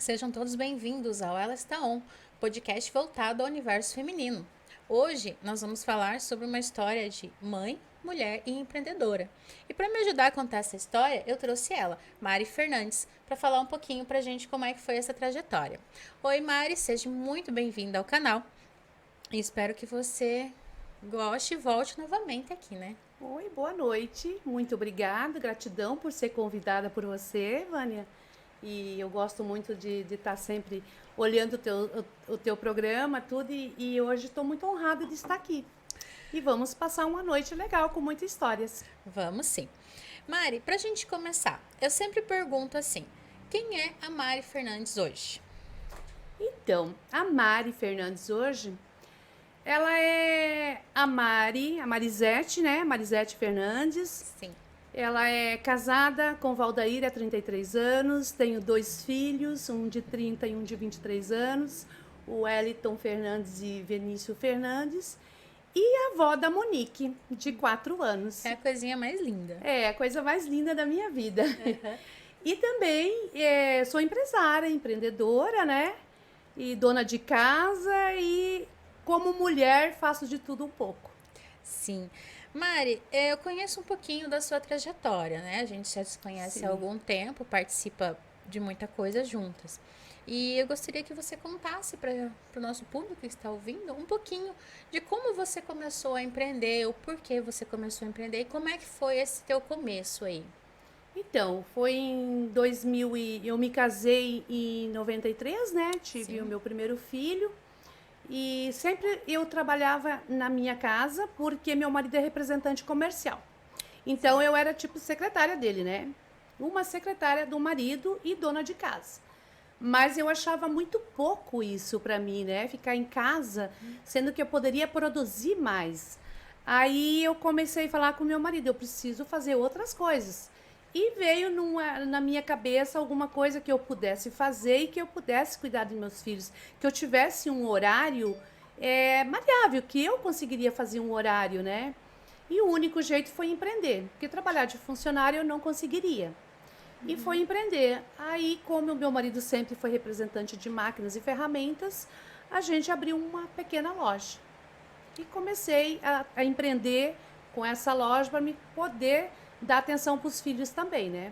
Sejam todos bem-vindos ao Ela Está On, podcast voltado ao universo feminino. Hoje nós vamos falar sobre uma história de mãe, mulher e empreendedora. E para me ajudar a contar essa história, eu trouxe ela, Mari Fernandes, para falar um pouquinho para a gente como é que foi essa trajetória. Oi Mari, seja muito bem-vinda ao canal e espero que você goste e volte novamente aqui, né? Oi, boa noite. Muito obrigada, gratidão por ser convidada por você, Vânia. E eu gosto muito de estar sempre olhando o teu programa, tudo, e hoje estou muito honrada de estar aqui. E vamos passar uma noite legal com muitas histórias. Vamos sim. Mari, para a gente começar, eu sempre pergunto assim: quem é a Mari Fernandes hoje? Então, a Mari Fernandes hoje, ela é a Marisete, né? Marisete Fernandes. Sim. Ela é casada com Valdair há 33 anos, tenho 2 filhos, um de 30 e um de 23 anos, o Wellington Fernandes e Vinícius Fernandes, e a avó da Monique, de 4 anos. É a coisinha mais linda. É a coisa mais linda da minha vida. Uhum. E também sou empresária, empreendedora, né? E dona de casa e como mulher faço de tudo um pouco. Sim. Mari, eu conheço um pouquinho da sua trajetória, né? A gente já se conhece há Sim. algum tempo, participa de muita coisa juntas. E eu gostaria que você contasse para o nosso público que está ouvindo um pouquinho de como você começou a empreender, o porquê você começou a empreender e como é que foi esse teu começo aí. Então, foi em 2000 e eu me casei em 93, né? Tive o Sim. meu primeiro filho e sempre eu trabalhava na minha casa porque meu marido é representante comercial. Então eu era tipo secretária dele, né? Uma secretária do marido e dona de casa. Mas eu achava muito pouco isso para mim, né? Ficar em casa, sendo que eu poderia produzir mais. Aí eu comecei a falar com meu marido, eu preciso fazer outras coisas. E veio na minha cabeça alguma coisa que eu pudesse fazer e que eu pudesse cuidar dos meus filhos, que eu tivesse um horário variável, que eu conseguiria fazer um horário, né? E o único jeito foi empreender, porque trabalhar de funcionário eu não conseguiria. E foi empreender. Aí, como o meu marido sempre foi representante de máquinas e ferramentas, a gente abriu uma pequena loja. E comecei a empreender com essa loja para me poder dar atenção para os filhos também, né?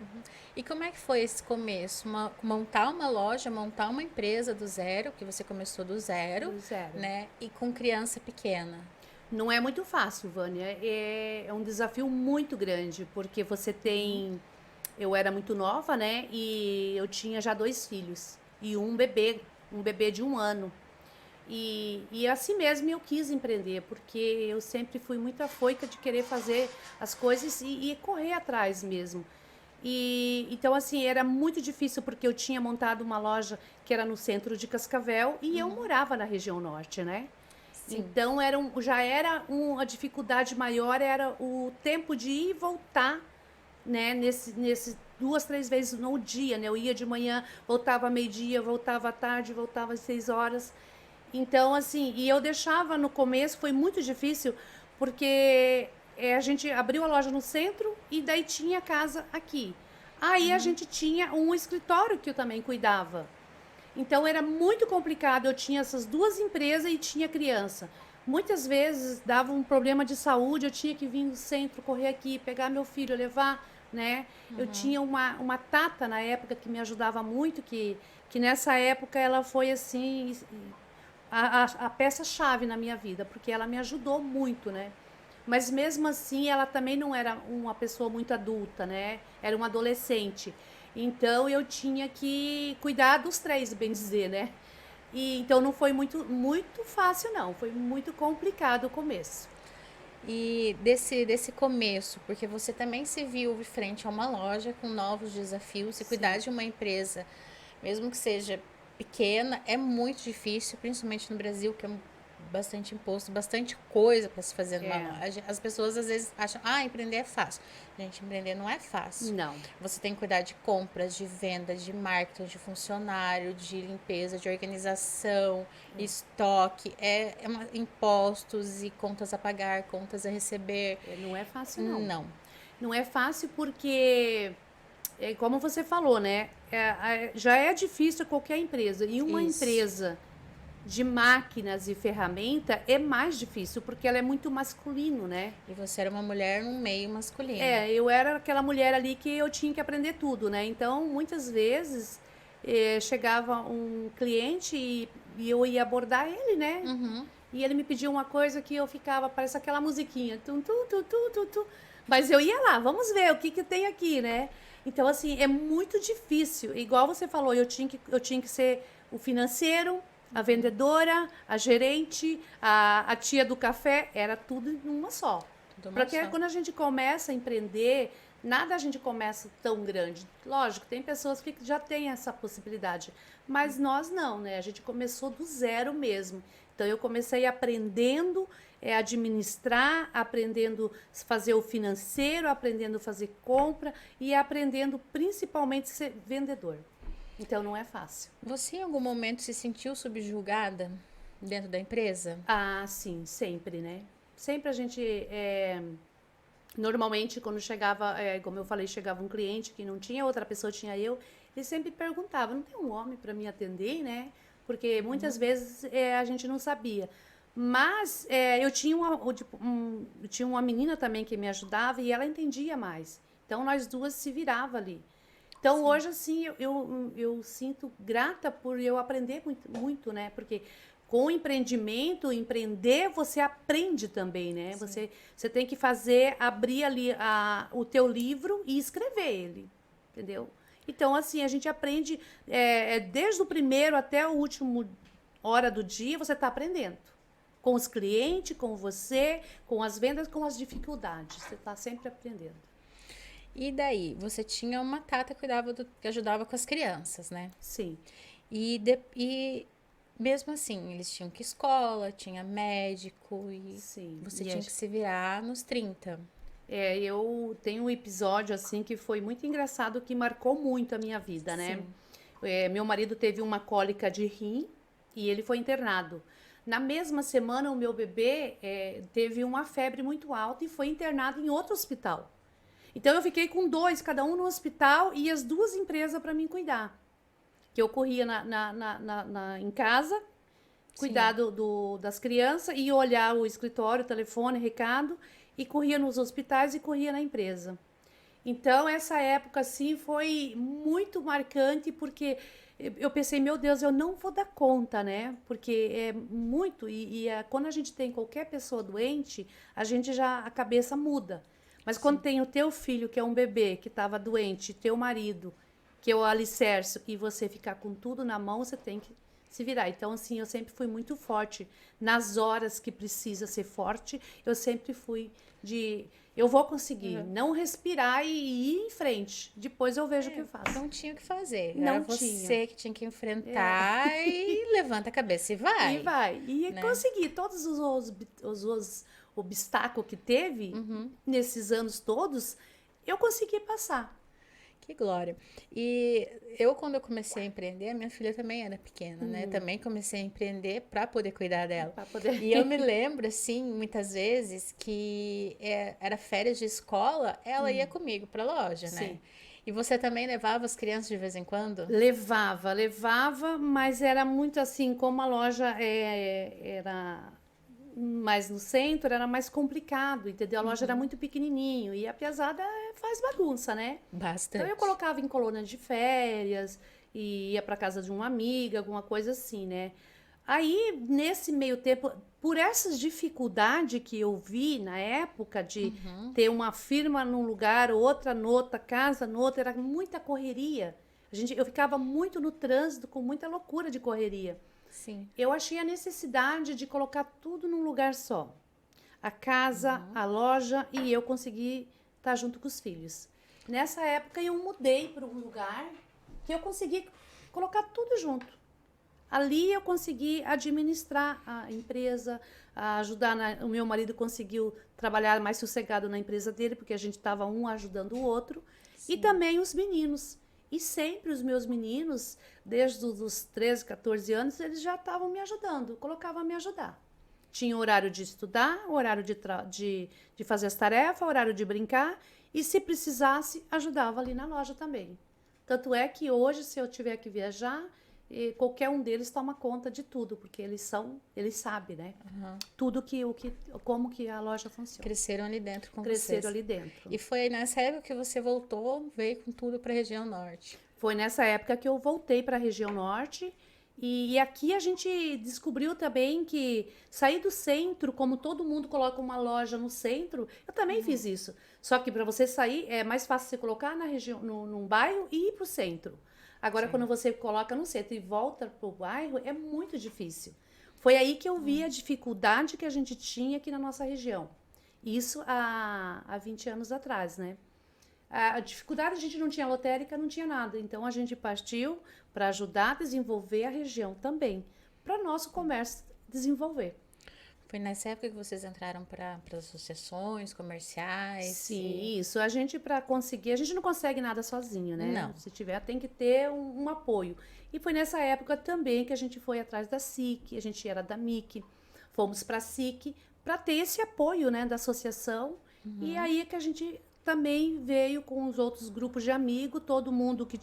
E como é que foi esse começo? Montar uma loja, montar uma empresa do zero, que você começou do zero, Do zero. né? E com criança pequena. Não é muito fácil, Vânia. É um desafio muito grande, porque você tem. Eu era muito nova, né? E eu tinha já 2 filhos. E um bebê de 1 ano. E assim mesmo eu quis empreender, porque eu sempre fui muito afoita de querer fazer as coisas e correr atrás mesmo. E então assim era muito difícil porque eu tinha montado uma loja que era no centro de Cascavel e eu morava na região norte, né? Sim. Então já era a dificuldade maior era o tempo de ir e voltar, né? Nesse 2, 3 vezes no dia, né? Eu ia de manhã, voltava meio-dia, voltava à tarde, voltava às 6 horas. Então, assim, e eu deixava no começo, foi muito difícil, porque a gente abriu a loja no centro e daí tinha a casa aqui. Aí a gente tinha um escritório que eu também cuidava. Então era muito complicado. Eu tinha essas 2 empresas e tinha criança. Muitas vezes dava um problema de saúde, eu tinha que vir no centro, correr aqui, pegar meu filho, levar, né? Eu tinha uma tata na época que me ajudava muito, que nessa época ela foi assim a peça-chave na minha vida, porque ela me ajudou muito, né? Mas mesmo assim, ela também não era uma pessoa muito adulta, né? Era uma adolescente. Então eu tinha que cuidar dos 3, bem dizer, né? E então não foi muito fácil, não. Foi muito complicado o começo. E desse começo, porque você também se viu frente a uma loja com novos desafios e cuidar Sim. de uma empresa, mesmo que seja pequena, é muito difícil, principalmente no Brasil, que é bastante imposto, bastante coisa para se fazer numa É. loja. As pessoas às vezes acham, ah, empreender é fácil. Gente, empreender não é fácil. Não. Você tem que cuidar de compras, de vendas, de marketing, de funcionário, de limpeza, de organização, estoque, impostos e contas a pagar, contas a receber. Não é fácil, não. Não. Não é fácil porque, como você falou, né? já é difícil qualquer empresa. E uma Isso. empresa de máquinas e ferramenta é mais difícil, porque ela é muito masculino, né? E você era uma mulher num meio masculino. Eu era aquela mulher ali que eu tinha que aprender tudo, né? Então, muitas vezes, chegava um cliente e eu ia abordar ele, né? Uhum. E ele me pedia uma coisa que eu ficava, parece aquela musiquinha, tum, tum, tum, tum, tum, tum. Mas eu ia lá, vamos ver o que que tem aqui, né? Então, assim, é muito difícil. Igual você falou, eu tinha que ser o financeiro, a vendedora, a gerente, a tia do café, era tudo numa só. Tudo uma Porque só. quando a gente começa a empreender, nada a gente começa tão grande. Lógico, tem pessoas que já têm essa possibilidade, mas nós não, né? A gente começou do zero mesmo. Então, eu comecei aprendendo administrar, aprendendo a fazer o financeiro, aprendendo a fazer compra e aprendendo principalmente ser vendedor. Então, não é fácil. Você em algum momento se sentiu subjugada dentro da empresa? Ah, sim, sempre, né? Sempre a gente. Normalmente, quando chegava, como eu falei, chegava um cliente que não tinha outra pessoa, tinha eu, ele sempre perguntava: não tem um homem para me atender, né? Porque muitas vezes a gente não sabia. Mas eu tinha eu tinha uma menina também que me ajudava e ela entendia mais. Então, nós duas se virava ali. Então, hoje, assim, eu sinto grata por eu aprender muito, muito, né? Porque com o empreendimento, empreender, você aprende também, né? Você tem que abrir ali o teu livro e escrever ele, entendeu? Então, assim, a gente aprende, desde o primeiro até o último hora do dia, você está aprendendo. Com os clientes, com você, com as vendas, com as dificuldades. Você está sempre aprendendo. E daí, você tinha uma tata que ajudava com as crianças, né? Sim. E mesmo assim, eles tinham que ir à escola, tinha médico e Sim. você tinha que se virar nos 30. Eu tenho um episódio assim que foi muito engraçado, que marcou muito a minha vida, né? Sim. Meu marido teve uma cólica de rim e ele foi internado. Na mesma semana, o meu bebê teve uma febre muito alta e foi internado em outro hospital. Então, eu fiquei com dois, cada um no hospital, e as duas empresas para mim cuidar. Que eu corria em casa, cuidar das crianças, e olhar o escritório, o telefone, recado, e corria nos hospitais e corria na empresa. Então, essa época, assim, foi muito marcante, porque eu pensei, meu Deus, eu não vou dar conta, né? Porque é muito, quando a gente tem qualquer pessoa doente, a cabeça muda. Mas quando tem o teu filho, que é um bebê, que estava doente, teu marido, que é o alicerce, e você ficar com tudo na mão, você tem que se virar. Então, assim, eu sempre fui muito forte. Nas horas que precisa ser forte, eu sempre fui eu vou conseguir. Não respirar e ir em frente. Depois eu vejo o que eu faço. Não tinha o que fazer. Não Era você que tinha que enfrentar e levanta a cabeça e vai. E vai. E né? conseguir todos os obstáculos que teve nesses anos todos, eu consegui passar. Que glória. E quando eu comecei a empreender, minha filha também era pequena, né? Também comecei a empreender para poder cuidar dela. E eu me lembro, assim, muitas vezes que era férias de escola, ela ia comigo para loja, né? Sim. E você também levava as crianças de vez em quando? Levava, mas era muito assim, como a loja era mais no centro, era mais complicado, entendeu? A loja era muito pequenininho e a piazada faz bagunça, né? Bastante. Então eu colocava em colônia de férias e ia para casa de uma amiga, alguma coisa assim, né? Aí, nesse meio tempo, por essas dificuldades que eu vi na época de ter uma firma num lugar, outra noutra, casa noutra, era muita correria. Eu ficava muito no trânsito, com muita loucura de correria. Sim. Eu achei a necessidade de colocar tudo num lugar só. A casa, a loja, e eu consegui estar junto com os filhos. Nessa época, eu mudei para um lugar que eu consegui colocar tudo junto. Ali eu consegui administrar a empresa, ajudar. O meu marido conseguiu trabalhar mais sossegado na empresa dele, porque a gente estava um ajudando o outro. Sim. E também os meninos. E sempre os meus meninos, desde os 13, 14 anos, eles já estavam me ajudando, colocavam a me ajudar. Tinha horário de estudar, horário de fazer as tarefas, horário de brincar, e se precisasse, ajudava ali na loja também. Tanto é que hoje, se eu tiver que viajar, qualquer um deles toma conta de tudo, porque eles sabem, né? Tudo como que a loja funciona. Cresceram ali dentro com Cresceram vocês. ali dentro. E foi nessa época que você voltou, veio com tudo para a região norte. Foi nessa época que eu voltei para a região norte. E aqui a gente descobriu também que sair do centro, como todo mundo coloca uma loja no centro, eu também fiz isso. Só que para você sair, é mais fácil você colocar na região, num bairro e ir para o centro. Agora, quando você coloca no centro e volta para o bairro, é muito difícil. Foi aí que eu vi a dificuldade que a gente tinha aqui na nossa região. Isso há 20 anos atrás, né? A dificuldade, a gente não tinha lotérica, não tinha nada. Então, a gente partiu para ajudar a desenvolver a região também, para nosso comércio desenvolver. Foi nessa época que vocês entraram para associações comerciais? Sim, isso. A gente, para conseguir, a gente não consegue nada sozinho, né? Não. Se tiver, tem que ter um apoio. E foi nessa época também que a gente foi atrás da SIC, a gente era da MIC, fomos para a SIC, para ter esse apoio, né, da associação. E aí que a gente também veio com os outros grupos de amigos, todo mundo que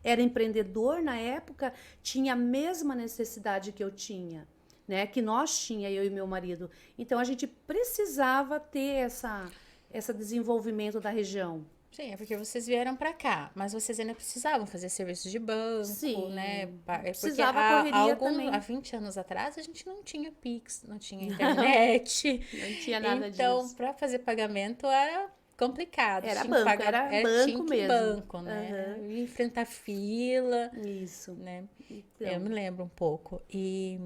era empreendedor na época, tinha a mesma necessidade que eu tinha, né? Que nós tinha, eu e meu marido. Então a gente precisava ter esse desenvolvimento da região. Sim, é porque vocês vieram para cá, mas vocês ainda precisavam fazer serviços de banco, Sim, né? Porque precisava correria também. há 20 anos atrás a gente não tinha Pix, não tinha internet. Não tinha nada Então, disso. para fazer pagamento era complicado. Era Tinha que banco, era banco tinha que ir mesmo. banco, né? Enfrentar fila, Isso. né? Então, Eu me lembro um pouco. E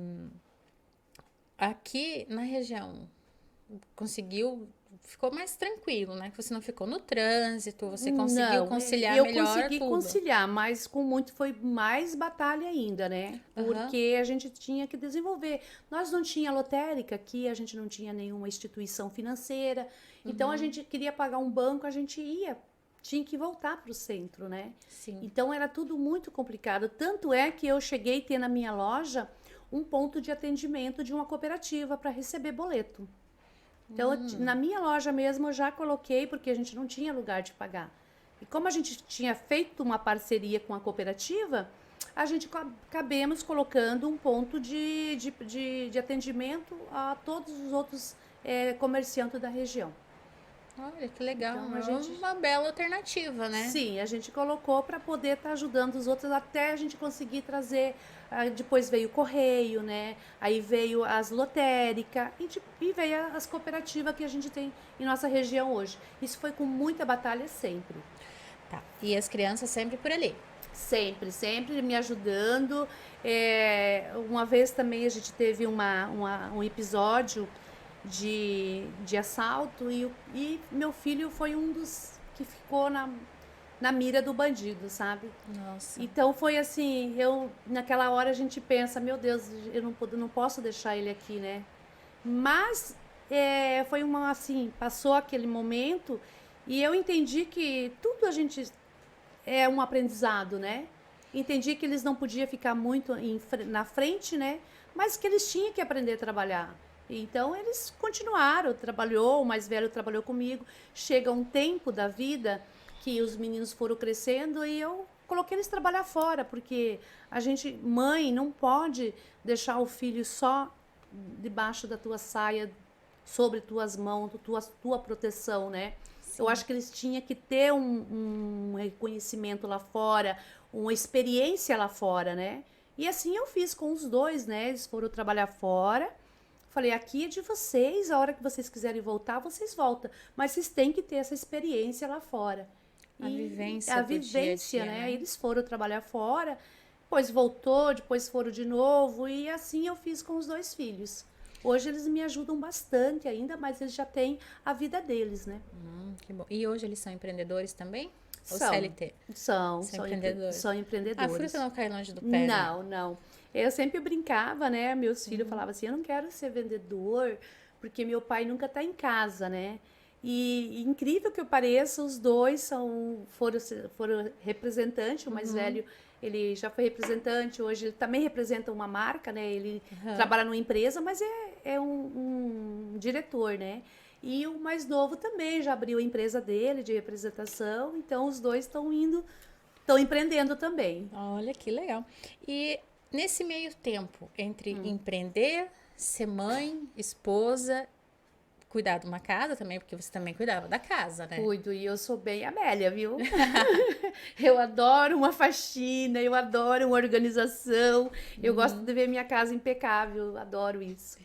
aqui na região ficou mais tranquilo, né? Que você não ficou no trânsito, você conseguiu não, conciliar eu melhor consegui tudo. conciliar, mas com muito foi mais batalha ainda, né? Aham. Porque a gente tinha que desenvolver. Nós não tinha lotérica aqui, a gente não tinha nenhuma instituição financeira. Então a gente queria pagar um banco, a gente tinha que voltar para o centro, né? Sim. Então era tudo muito complicado. Tanto é que eu cheguei a ter na minha loja um ponto de atendimento de uma cooperativa para receber boleto. Então, na minha loja mesmo, eu já coloquei, porque a gente não tinha lugar de pagar. E como a gente tinha feito uma parceria com a cooperativa, a gente acabemos colocando um ponto de atendimento a todos os outros comerciantes da região. Olha, que legal. Então, É uma bela alternativa, né? Sim, a gente colocou para poder estar ajudando os outros até a gente conseguir trazer. Depois veio o correio, né? Aí veio as lotéricas e veio as cooperativas que a gente tem em nossa região hoje. Isso foi com muita batalha sempre. Tá. E as crianças sempre por ali. Sempre, sempre me ajudando. Uma vez também a gente teve um episódio de assalto e meu filho foi um dos que ficou na mira do bandido, sabe? Nossa. Então foi assim, naquela hora a gente pensa, meu Deus, eu não posso deixar ele aqui, né? Mas foi assim, passou aquele momento e eu entendi que tudo a gente é um aprendizado, né? Entendi que eles não podiam ficar muito na frente, né? Mas que eles tinham que aprender a trabalhar. Então, eles continuaram, o mais velho trabalhou comigo. Chega um tempo da vida que os meninos foram crescendo e eu coloquei eles trabalhar fora, porque a gente, mãe, não pode deixar o filho só debaixo da tua saia, sobre tuas mãos, tua proteção, né? Sim. Eu acho que eles tinham que ter um reconhecimento lá fora, uma experiência lá fora, né? E assim eu fiz com os dois, né? Eles foram trabalhar fora. Falei, aqui é de vocês, a hora que vocês quiserem voltar, vocês voltam. Mas vocês têm que ter essa experiência lá fora. A vivência a do vivência, dia a dia, né? Eles foram trabalhar fora, depois voltou, depois foram de novo. E assim eu fiz com os dois filhos. Hoje eles me ajudam bastante ainda, mas eles já têm a vida deles, né? Que bom. E hoje eles são empreendedores também? Ou São. CLT? São empreendedores. São empreendedores. A fruta não cai longe do pé, Não, não. Eu sempre brincava, né? Meus filhos falavam assim, eu não quero ser vendedor, porque meu pai nunca está em casa, né? E incrível que eu pareça, os dois foram representantes, o mais velho, ele já foi representante, hoje ele também representa uma marca, né? Ele trabalha numa empresa, mas é um diretor, né? E o mais novo também já abriu a empresa dele de representação, então os dois estão estão empreendendo também. Olha que legal. E nesse meio tempo, entre empreender, ser mãe, esposa, cuidar de uma casa também, porque você também cuidava da casa, né? Cuido, e eu sou bem Amélia, viu? Eu adoro uma faxina, eu adoro uma organização, eu gosto de ver minha casa impecável, adoro isso.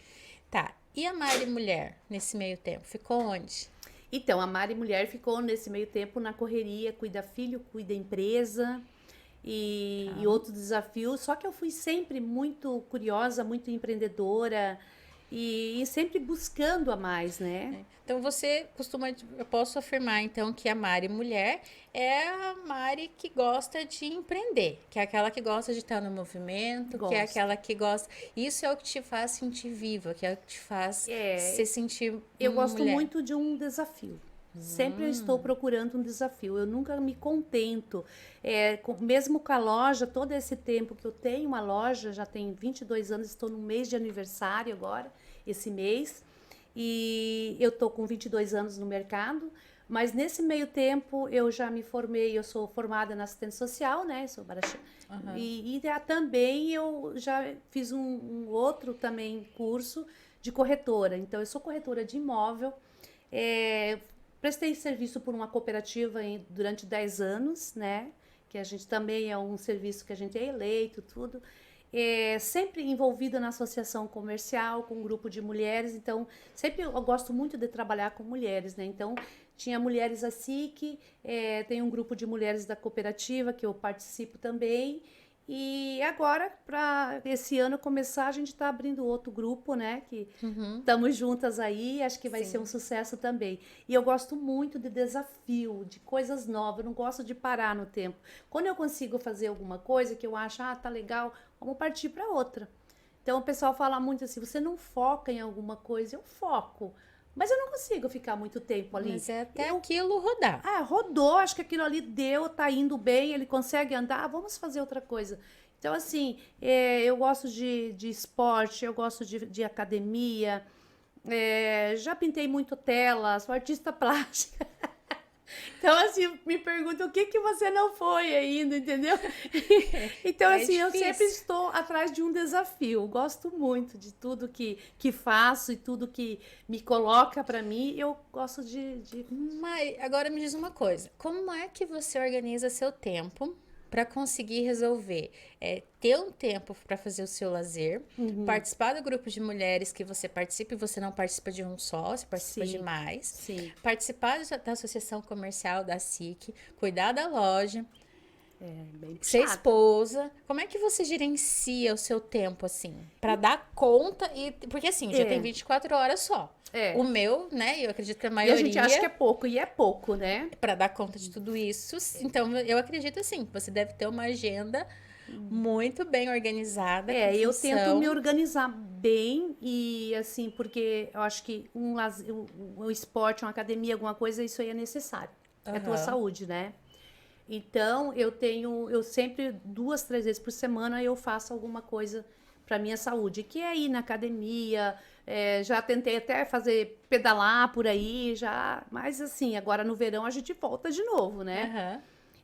Tá. E a Mari mulher, nesse meio tempo, ficou onde? Então, a Mari Mulher ficou nesse meio tempo na correria, cuida filho, cuida empresa e outros desafios. Só que eu fui sempre muito curiosa, muito empreendedora e sempre buscando a mais, né? Então você costuma, eu posso afirmar então que a Mari mulher é a Mari que gosta de empreender, que é aquela que gosta de estar no movimento, que é Gosto. aquela que gosta. Isso é o que te faz sentir viva, que é o que te faz se sentir Eu gosto mulher. muito de um desafio. Sempre eu estou procurando um desafio. Eu nunca me contento. Mesmo com a loja, todo esse tempo que eu tenho uma loja, já tem 22 anos, estou no mês de aniversário agora, esse mês. E eu estou com 22 anos no mercado. Mas nesse meio tempo eu já me formei, eu sou formada na assistência social, né? Sou também eu já fiz um outro também curso de corretora. Então eu sou corretora de imóvel. Prestei serviço por uma cooperativa durante 10 anos, né? Que a gente também é um serviço que a gente é eleito, tudo. Sempre envolvida na associação comercial, com um grupo de mulheres. Então, sempre eu gosto muito de trabalhar com mulheres, né? Então, tinha mulheres assim que tem um grupo de mulheres da cooperativa que eu participo também. E agora, para esse ano começar, a gente está abrindo outro grupo, né? Que estamos juntas aí, acho que vai ser um sucesso também. E eu gosto muito de desafio, de coisas novas, eu não gosto de parar no tempo. Quando eu consigo fazer alguma coisa que eu acho, tá legal, vamos partir para outra. Então o pessoal fala muito assim, você não foca em alguma coisa, eu foco. Mas eu não consigo ficar muito tempo ali. Mas é até aquilo rodar. Rodou, acho que aquilo ali deu, tá indo bem, ele consegue andar, vamos fazer outra coisa. Então, assim, eu gosto de esporte, eu gosto de academia, já pintei muito tela, sou artista plástica. Então, assim, me pergunta o que você não foi ainda, entendeu? Então, assim, eu sempre estou atrás de um desafio. Gosto muito de tudo que faço e tudo que me coloca para mim. Eu gosto Mas agora me diz uma coisa. Como é que você organiza seu tempo para conseguir resolver? Ter um tempo para fazer o seu lazer, participar do grupo de mulheres que você participa e você não participa de um só, você participa de mais. Sim. Participar da associação comercial da SIC, cuidar da loja, bem ser puxado. esposa. Como é que você gerencia o seu tempo, assim? Pra dar conta e... Porque, assim, já tem 24 horas só. O meu, né? Eu acredito que a E maioria... a gente acha que é pouco, e é pouco, né? Pra dar conta de tudo isso. Então, eu acredito, assim, que você deve ter uma agenda muito bem organizada. Eu tento me organizar bem e, assim, porque eu acho que um esporte, uma academia, alguma coisa, isso aí é necessário. É a tua saúde, né? Então, eu sempre, 2, 3 vezes por semana, eu faço alguma coisa para minha saúde, que é ir na academia, já tentei até fazer pedalar por aí, mas assim, agora no verão a gente volta de novo, né?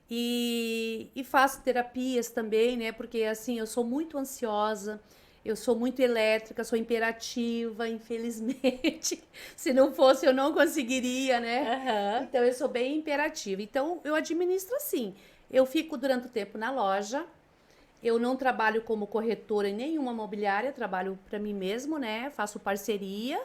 E faço terapias também, né? Porque assim, eu sou muito ansiosa, eu sou muito elétrica, sou imperativa, infelizmente. Se não fosse, eu não conseguiria, né? Então, eu sou bem imperativa. Então, eu administro assim. Eu fico durante o tempo na loja. Eu não trabalho como corretora em nenhuma imobiliária, trabalho para mim mesmo, né? Faço parceria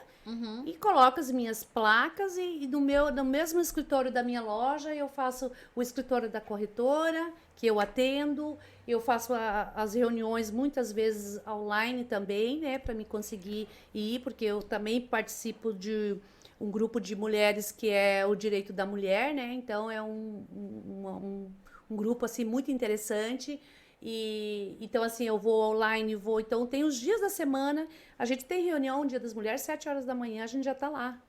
e coloco as minhas placas e no mesmo escritório da minha loja eu faço o escritório da corretora, que eu atendo, eu faço as reuniões muitas vezes online também, né? Para me conseguir ir, porque eu também participo de um grupo de mulheres que é o Direito da Mulher, né? Então é um grupo assim muito interessante. Então, assim, eu vou online, então tem os dias da semana, a gente tem reunião, Dia das Mulheres, 7 horas da manhã, a gente já tá lá.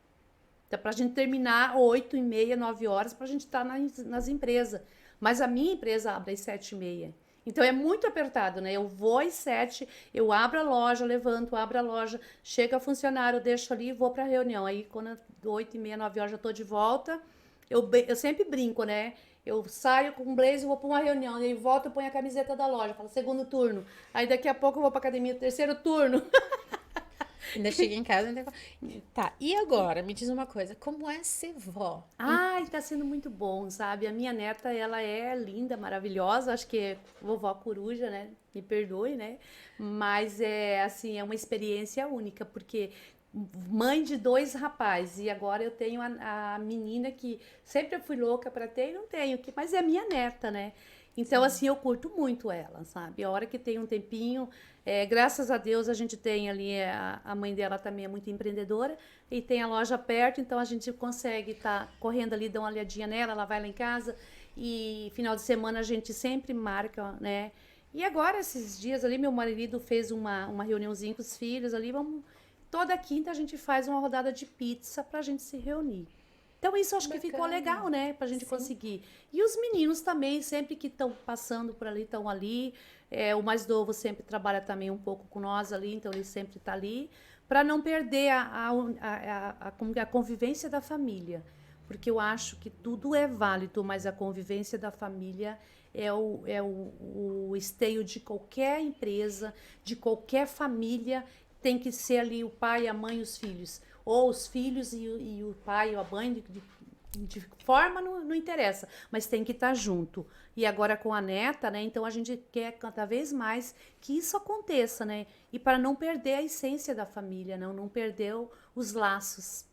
Então, pra gente terminar 8h30, 9 horas, pra gente estar nas empresas. Mas a minha empresa abre às 7h30. Então, é muito apertado, né? Eu vou às 7, eu abro a loja, levanto, abro a loja, chega funcionário, eu deixo ali e vou pra reunião. Aí, quando 8h30, 9 horas, já tô de volta. Eu sempre brinco, né? Eu saio com um blazer, vou para uma reunião, aí volto, eu ponho a camiseta da loja, falo segundo turno. Aí daqui a pouco eu vou para academia, terceiro turno. Ainda chega em casa, ainda... Tá, e agora? Me diz uma coisa, como é ser vó? Ai, tá sendo muito bom, sabe? A minha neta, ela é linda, maravilhosa, acho que é vovó coruja, né? Me perdoe, né? Mas é assim, é uma experiência única, porque mãe de dois rapazes e agora eu tenho a menina que sempre eu fui louca para ter e não tenho, mas é minha neta, né? Então, assim, eu curto muito ela, sabe? A hora que tem um tempinho, graças a Deus a gente tem ali, a mãe dela também é muito empreendedora e tem a loja perto, então a gente consegue estar correndo ali, dar uma olhadinha nela, ela vai lá em casa e final de semana a gente sempre marca, né? E agora, esses dias ali, meu marido fez uma reuniãozinha com os filhos ali, vamos. Toda quinta a gente faz uma rodada de pizza pra gente se reunir. Então, isso acho que ficou Bacana. legal, né? Pra gente Sim. conseguir. E os meninos também, sempre que estão passando por ali, estão ali. O mais novo sempre trabalha também um pouco com nós ali, então ele sempre está ali. Para não perder a convivência da família. Porque eu acho que tudo é válido, mas a convivência da família é o esteio de qualquer empresa, de qualquer família. Tem que ser ali o pai, a mãe e os filhos. Ou os filhos e o pai ou a mãe, de forma não interessa, mas tem que estar junto. E agora com a neta, né? Então a gente quer cada vez mais que isso aconteça, né? E para não perder a essência da família, não perder os laços.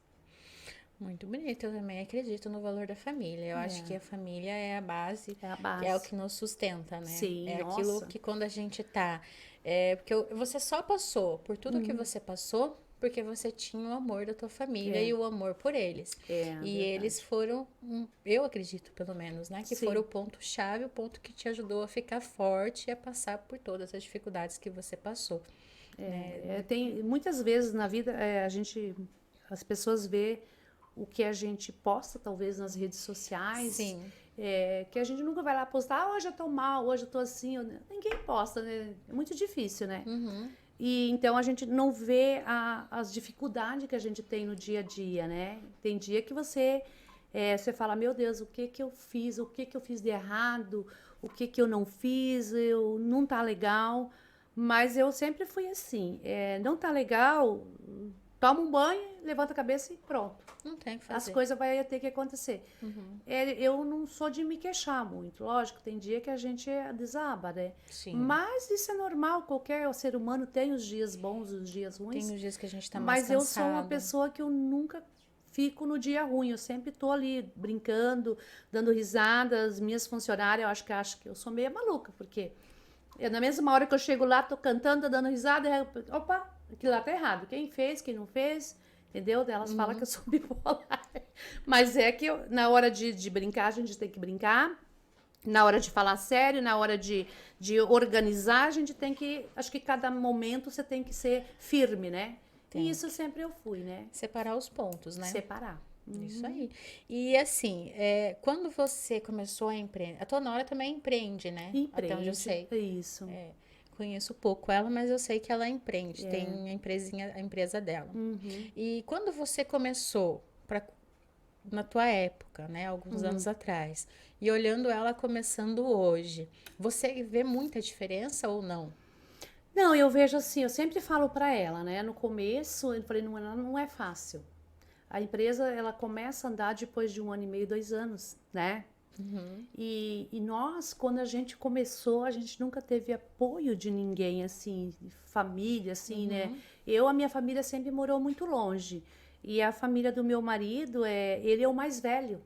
Muito bonito, eu também acredito no valor da família. Eu acho que É, a família é a base, é a é o base. que nos sustenta, né? Sim, É aquilo nossa. que quando a gente tá. Porque você só passou por tudo que você passou porque você tinha o amor da tua família É, e o amor por eles. é E eles verdade. foram, eu acredito pelo menos, né? Que foram o Sim. ponto-chave, o ponto que te ajudou a ficar forte e a passar por todas as dificuldades que você passou, né? Tem muitas vezes na vida as pessoas vê o que a gente posta talvez nas redes sociais, Sim. que a gente nunca vai lá postar, hoje eu tô mal, hoje eu tô assim, ninguém posta, né? É muito difícil, né? Uhum. E então a gente não vê as dificuldades que a gente tem no dia a dia, né? Tem dia que você fala, meu Deus, o que que eu fiz? O que que eu fiz de errado? O que que eu não fiz? Eu não tá legal. Mas eu sempre fui assim, não tá legal, toma um banho, levanta a cabeça e pronto. Não tem o que As fazer. coisas vai ter que acontecer. Eu não sou de me queixar muito, lógico, tem dia que a gente desaba, né? Sim. Mas isso é normal, qualquer ser humano tem os dias bons, os dias Tem ruins. os dias que a gente tá mais Mas eu sou uma cansado. pessoa que eu nunca fico no dia ruim, eu sempre tô ali brincando, dando risada. As minhas funcionárias, eu acho que eu sou meio maluca, porque na mesma hora que eu chego lá, tô cantando, tô dando risada, opa, aquilo lá tá errado. Quem fez, quem não fez, entendeu? Elas falam que eu sou bipolar. Mas é que na hora de brincar, a gente tem que brincar. Na hora de falar sério, na hora de organizar, a gente tem que. Acho que cada momento você tem que ser firme, né? E Tem isso que sempre eu fui, né? separar os pontos, né? Separar. Isso aí. E assim, quando você começou a empreender, a tua nora também empreende, né? Até onde eu Empreende. sei. É isso. Conheço pouco ela, mas eu sei que ela empreende, tem a empresa dela. E quando você começou, na tua época, né, alguns anos atrás, e olhando ela começando hoje, você vê muita diferença ou não? Não, eu vejo assim, eu sempre falo para ela, né? No começo, eu falei, não é fácil. A empresa, ela começa a andar depois de 1 ano e meio, 2 anos, né? E nós, quando a gente começou, a gente nunca teve apoio de ninguém, assim, de família, assim, né? A minha família sempre morou muito longe. E a família do meu marido, ele é o mais velho.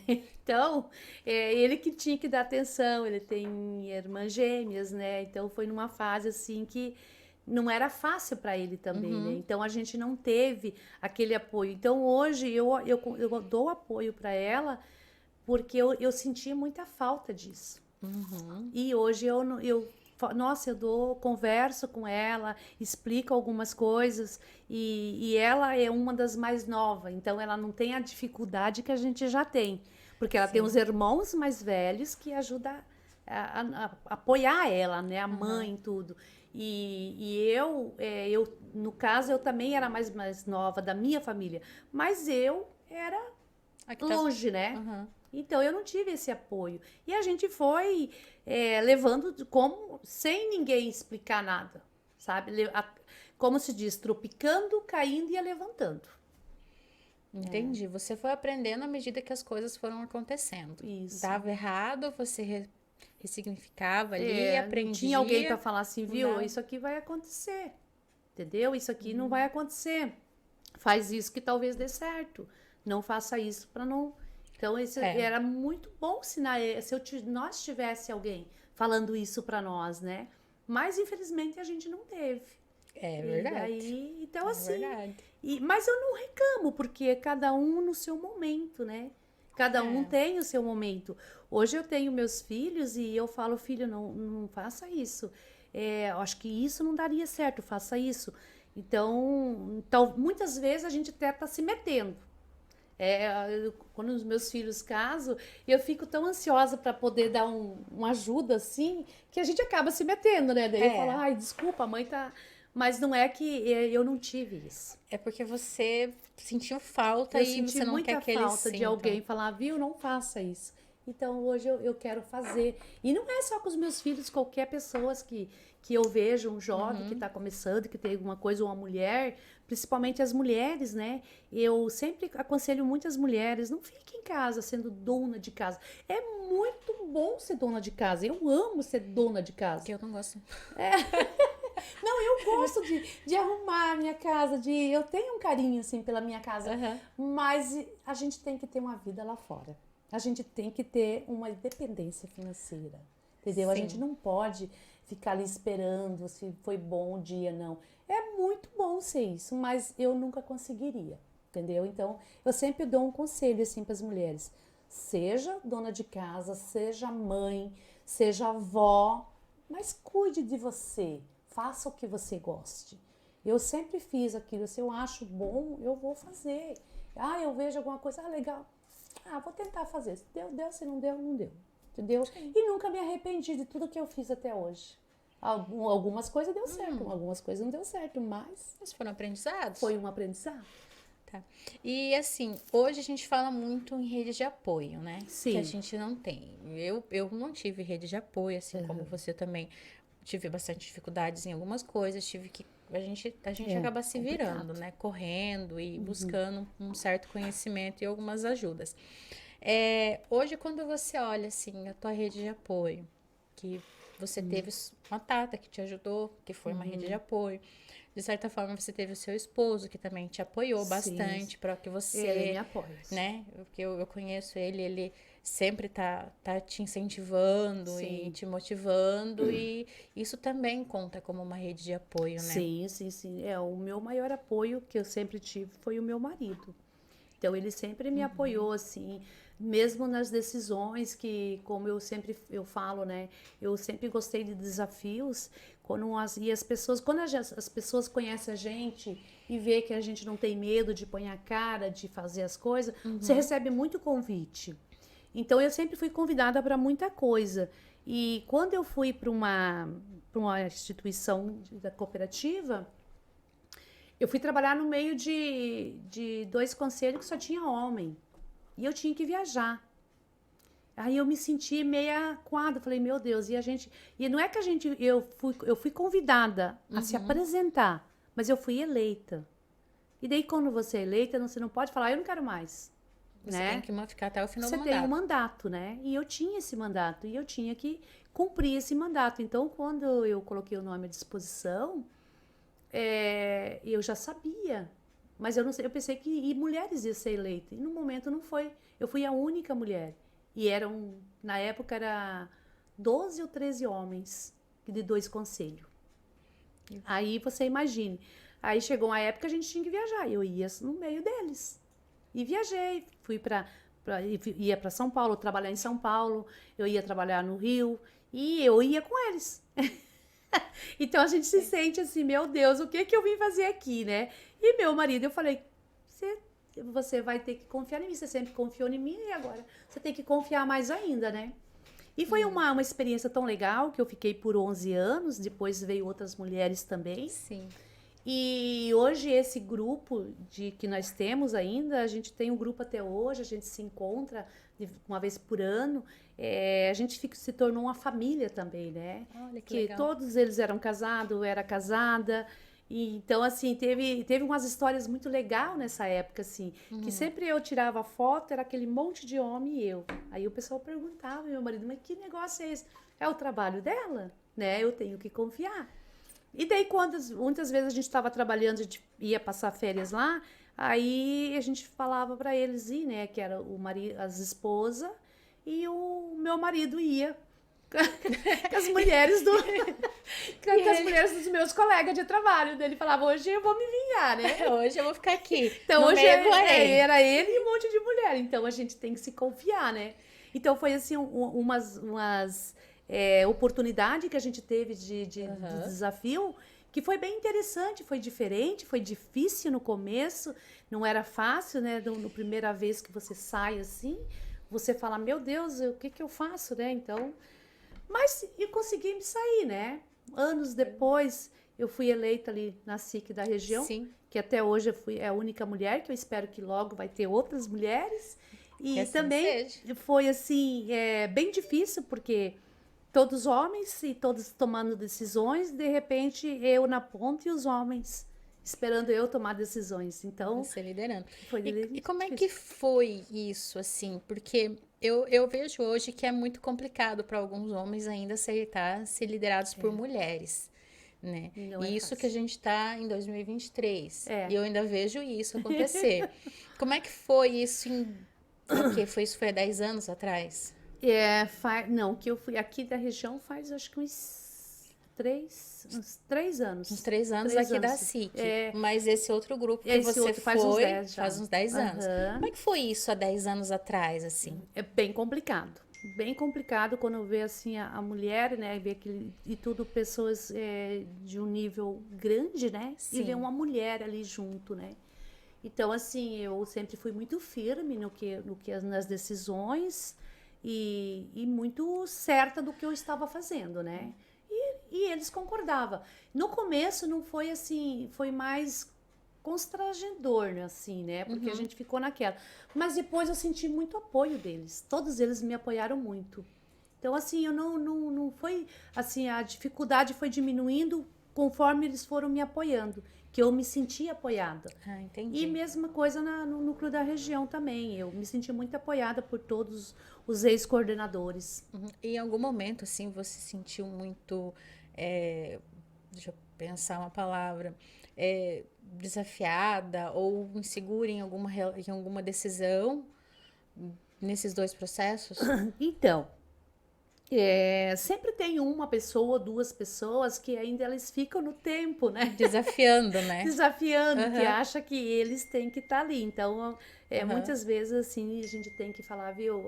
Então, ele que tinha que dar atenção, ele tem irmãs gêmeas, né? Então, foi numa fase, assim, que não era fácil para ele também, né? Uhum, Então, a gente não teve aquele apoio. Então, hoje, eu dou apoio para ela, porque eu sentia muita falta disso. uhum. E hoje nossa, converso com ela, explico algumas coisas e ela é uma das mais novas, então ela não tem a dificuldade que a gente já tem, porque ela tem os Sim. irmãos mais velhos que ajudam a apoiar ela, né, a Aham. mãe, tudo. No caso, eu também era mais nova da minha família, mas eu era Aqui longe, né? Aham. Então, eu não tive esse apoio. E a gente foi levando como sem ninguém explicar nada, sabe? Como se diz, tropicando, caindo e ia levantando. Entendi. Você foi aprendendo à medida que as coisas foram acontecendo. Isso. Dava errado, você ressignificava ali, Não tinha alguém para aprendia, falar assim, viu? mudava. Isso aqui vai acontecer, entendeu? Isso aqui não vai acontecer. Faz isso que talvez dê certo. Não faça isso para não. Então, É, era muito bom se nós tivesse alguém falando isso para nós, né? Mas infelizmente a gente não teve. é E verdade. daí, então É assim, verdade. mas eu não reclamo, porque é cada um no seu momento, né? Cada um É. tem o seu momento. Hoje eu tenho meus filhos e eu falo, filho, não faça isso. Eu acho que isso não daria certo, faça isso. Então, muitas vezes a gente até está se metendo. Quando os meus filhos casam, eu fico tão ansiosa para poder dar uma ajuda assim, que a gente acaba se metendo, né? Daí eu falo, É. ai, desculpa, a mãe tá. Mas não é que eu não tive isso. É porque você sentiu falta Eu e senti você não quer muita que eles falta de sintam. alguém falar, viu, não faça isso. Então hoje eu quero fazer. E não é só com os meus filhos, qualquer pessoa que eu vejo, um jovem que está começando, que tem alguma coisa, ou uma mulher, principalmente as mulheres, né? Eu sempre aconselho muitas mulheres, não fique em casa sendo dona de casa. É muito bom ser dona de casa. Eu amo ser dona de casa. Que eu não gosto. Não, eu gosto de arrumar a minha casa, eu tenho um carinho, assim, pela minha casa, Aham. mas a gente tem que ter uma vida lá fora. A gente tem que ter uma independência financeira, entendeu? A Sim. gente não pode ficar ali esperando se foi bom o dia, não. É muito bom ser isso, mas eu nunca conseguiria, entendeu? Então, eu sempre dou um conselho, assim, para as mulheres. Seja dona de casa, seja mãe, seja avó, mas cuide de você. Faça o que você goste. Eu sempre fiz aquilo. Se eu acho bom, eu vou fazer. Eu vejo alguma coisa, legal. Vou tentar fazer. Se deu, deu. Se não deu, não deu. Entendeu? E nunca me arrependi de tudo que eu fiz até hoje. Algumas coisas deu certo, algumas coisas não deu certo, mas Mas foram aprendizados? foi um aprendizado. Tá. E assim, hoje a gente fala muito em rede de apoio, né? Que a Sim. gente não tem. Eu não tive rede de apoio, assim como você também. Tive bastante dificuldades em algumas coisas, tive que. A gente acaba se complicado. virando, né? Correndo e buscando um certo conhecimento e algumas ajudas. Hoje, quando você olha, assim, a tua rede de apoio, que você teve uma tata que te ajudou, que foi uma rede de apoio. De certa forma, você teve o seu esposo, que também te apoiou Sim, bastante para que ele você, me apoia. né? Porque eu conheço ele sempre tá te incentivando e Sim. te motivando, e isso também conta como uma rede de apoio, né? Sim, sim, sim. O meu maior apoio que eu sempre tive foi o meu marido. Então ele sempre me apoiou assim, mesmo nas decisões que, como eu falo, né, eu sempre gostei de desafios. Quando as pessoas conhecem a gente e vê que a gente não tem medo de pôr a cara, de fazer as coisas, você recebe muito convite. Então eu sempre fui convidada para muita coisa. E quando eu fui para uma instituição da cooperativa, eu fui trabalhar no meio de dois conselhos que só tinha homem. E eu tinha que viajar. Aí eu me senti meia coada, falei, meu Deus, e a gente. E não é que eu fui convidada a se apresentar, mas eu fui eleita. E daí, quando você é eleita, você não pode falar, eu não quero mais. Você Né? tem que ficar até o final Você do tem um mandato. mandato, né? E eu tinha esse mandato, e eu tinha que cumprir esse mandato. Então, quando eu coloquei o nome à disposição, eu já sabia, mas eu não sei, eu pensei que mulheres iam ser eleitas. E no momento não foi. Eu fui a única mulher. E na época era 12 ou 13 homens de dois conselhos. Aí você imagine. Aí chegou uma época que a gente tinha que viajar. Eu ia no meio deles. E viajei, ia para São Paulo, trabalhar em São Paulo, eu ia trabalhar no Rio e eu ia com eles. Então a gente se sente assim, meu Deus, o que eu vim fazer aqui, né? E meu marido, eu falei, você vai ter que confiar em mim, você sempre confiou em mim e agora você tem que confiar mais ainda, né? E foi uma experiência tão legal que eu fiquei por 11 anos, depois veio outras mulheres também. Sim. E hoje esse grupo que nós temos ainda, a gente tem um grupo até hoje, a gente se encontra uma vez por ano, a gente se tornou uma família também, né? Olha que Que legal. todos eles eram casados, eu era casada, e então assim, teve umas histórias muito legais nessa época, assim, que sempre eu tirava foto, era aquele monte de homem e eu. Aí o pessoal perguntava, meu marido, mas que negócio é esse? É o trabalho dela, né? Eu tenho que confiar. E daí, muitas vezes a gente estava trabalhando, a gente ia passar férias lá, aí a gente falava para eles ir, né? Que era o marido, as esposas, e o meu marido ia com as mulheres com as mulheres dos meus colegas de trabalho. Daí ele falava, hoje eu vou me vingar, né? Hoje eu vou ficar aqui, Então no hoje meio do harém. era ele e um monte de mulher. Então a gente tem que se confiar, né? Então foi assim, umas oportunidade que a gente teve de desafio, que foi bem interessante, foi diferente, foi difícil no começo, não era fácil, né? No primeira vez que você sai assim, você fala, meu Deus, o que que eu faço, né? Então, mas eu consegui me sair, né? Anos depois, eu fui eleita ali na SIC da região, Sim, que até hoje eu fui a única mulher, que eu espero que logo vai ter outras mulheres. que E assim também seja. foi assim, bem difícil, porque todos homens e todos tomando decisões, de repente eu na ponta e os homens esperando eu tomar decisões. Então, Você liderando. foi E como é que difícil. foi isso, assim? Porque eu vejo hoje que é muito complicado para alguns homens ainda aceitar ser liderados por mulheres, né? Não é E isso que a fácil. gente está em 2023. É. E eu ainda vejo isso acontecer. Como é que foi isso o quê? Isso foi há 10 anos atrás? Não, que eu fui aqui da região faz acho que uns 3 anos. Uns 3 anos Três aqui da anos. SIC. Mas esse outro grupo que Esse você outro faz uns foi 10 já. faz uns 10 anos. Aham. Como é que foi isso há 10 anos atrás, assim? É bem complicado. Bem complicado quando eu vejo assim a mulher, né? Ver aquele, e tudo pessoas de um nível grande, né? E ver Sim. uma mulher ali junto, né? Então, assim, eu sempre fui muito firme no que nas decisões e muito certa do que eu estava fazendo, né? E eles concordavam. No começo não foi assim, foi mais constrangedor, né, assim, né? Porque a gente ficou naquela. Mas depois eu senti muito apoio deles. Todos eles me apoiaram muito. Então, assim, eu não foi assim, a dificuldade foi diminuindo conforme eles foram me apoiando, que eu me senti apoiada. Ah, E entendi. mesma coisa no núcleo da região também. Eu me senti muito apoiada por todos os ex-coordenadores. Uhum. E em algum momento, assim, você sentiu muito, deixa eu pensar uma palavra, desafiada ou insegura em alguma decisão nesses dois processos? Então, sempre tem uma pessoa, duas pessoas que ainda eles ficam no tempo, né? Desafiando, né? Desafiando, que Aham, acha que eles têm que estar ali. Então, aham. muitas vezes assim a gente tem que falar, viu?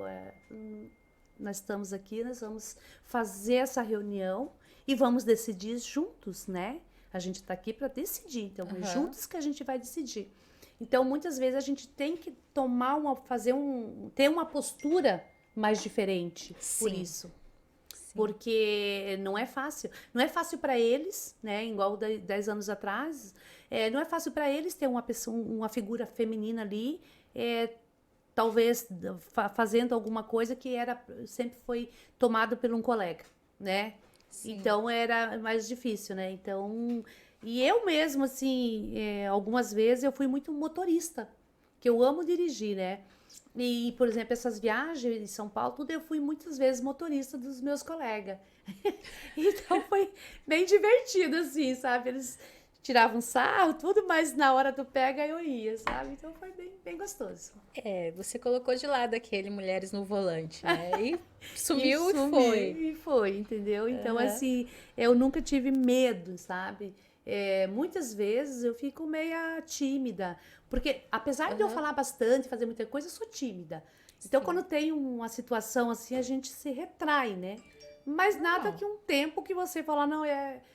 Nós estamos aqui, nós vamos fazer essa reunião e vamos decidir juntos, né? A gente está aqui para decidir, então é Aham. juntos que a gente vai decidir. Então, muitas vezes a gente tem que ter uma postura mais diferente por Sim, isso. sim. Porque não é fácil. Não é fácil para eles, né? Igual 10 anos atrás. Não é fácil para eles ter uma pessoa, uma figura feminina ali, talvez fazendo alguma coisa que sempre foi tomado por um colega, né? Sim. Então era mais difícil, né? Então, e eu mesmo, assim, algumas vezes eu fui muito motorista, que eu amo dirigir, né? E, por exemplo, essas viagens em São Paulo, tudo eu fui muitas vezes motorista dos meus colegas. Então foi bem divertido, assim, sabe? Eles tiravam sarro, tudo, mas na hora do pega eu ia, sabe? Então foi bem, bem gostoso. Você colocou de lado aquele Mulheres no Volante, né? E E sumiu e foi. sumiu, e foi, entendeu? Então, Aham. assim, eu nunca tive medo, sabe? Muitas vezes eu fico meia tímida, porque apesar de eu Aham. falar bastante, fazer muita coisa, eu sou tímida. Então, Sim. quando tem uma situação assim, a gente se retrai, né? Mas nada Normal. que um tempo que você falar, não,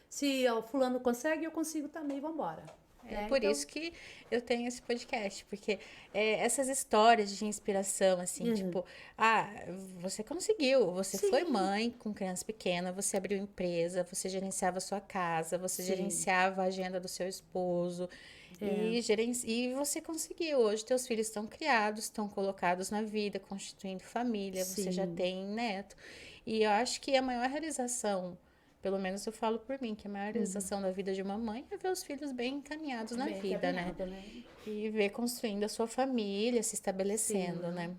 se o fulano consegue, eu consigo também, vambora. É por isso que eu tenho esse podcast, porque essas histórias de inspiração, assim, tipo, você conseguiu, você foi Sim. mãe com criança pequena, você abriu empresa, você gerenciava a sua casa, você Sim. gerenciava a agenda do seu esposo, e você conseguiu. Hoje teus filhos estão criados, estão colocados na vida, constituindo família, você já Sim. tem neto. E eu acho que a maior realização, pelo menos eu falo por mim, que a maior realização da vida de uma mãe é ver os filhos bem encaminhados na Bem vida, né? encaminhada, né? E ver construindo a sua família, se estabelecendo, Sim. né?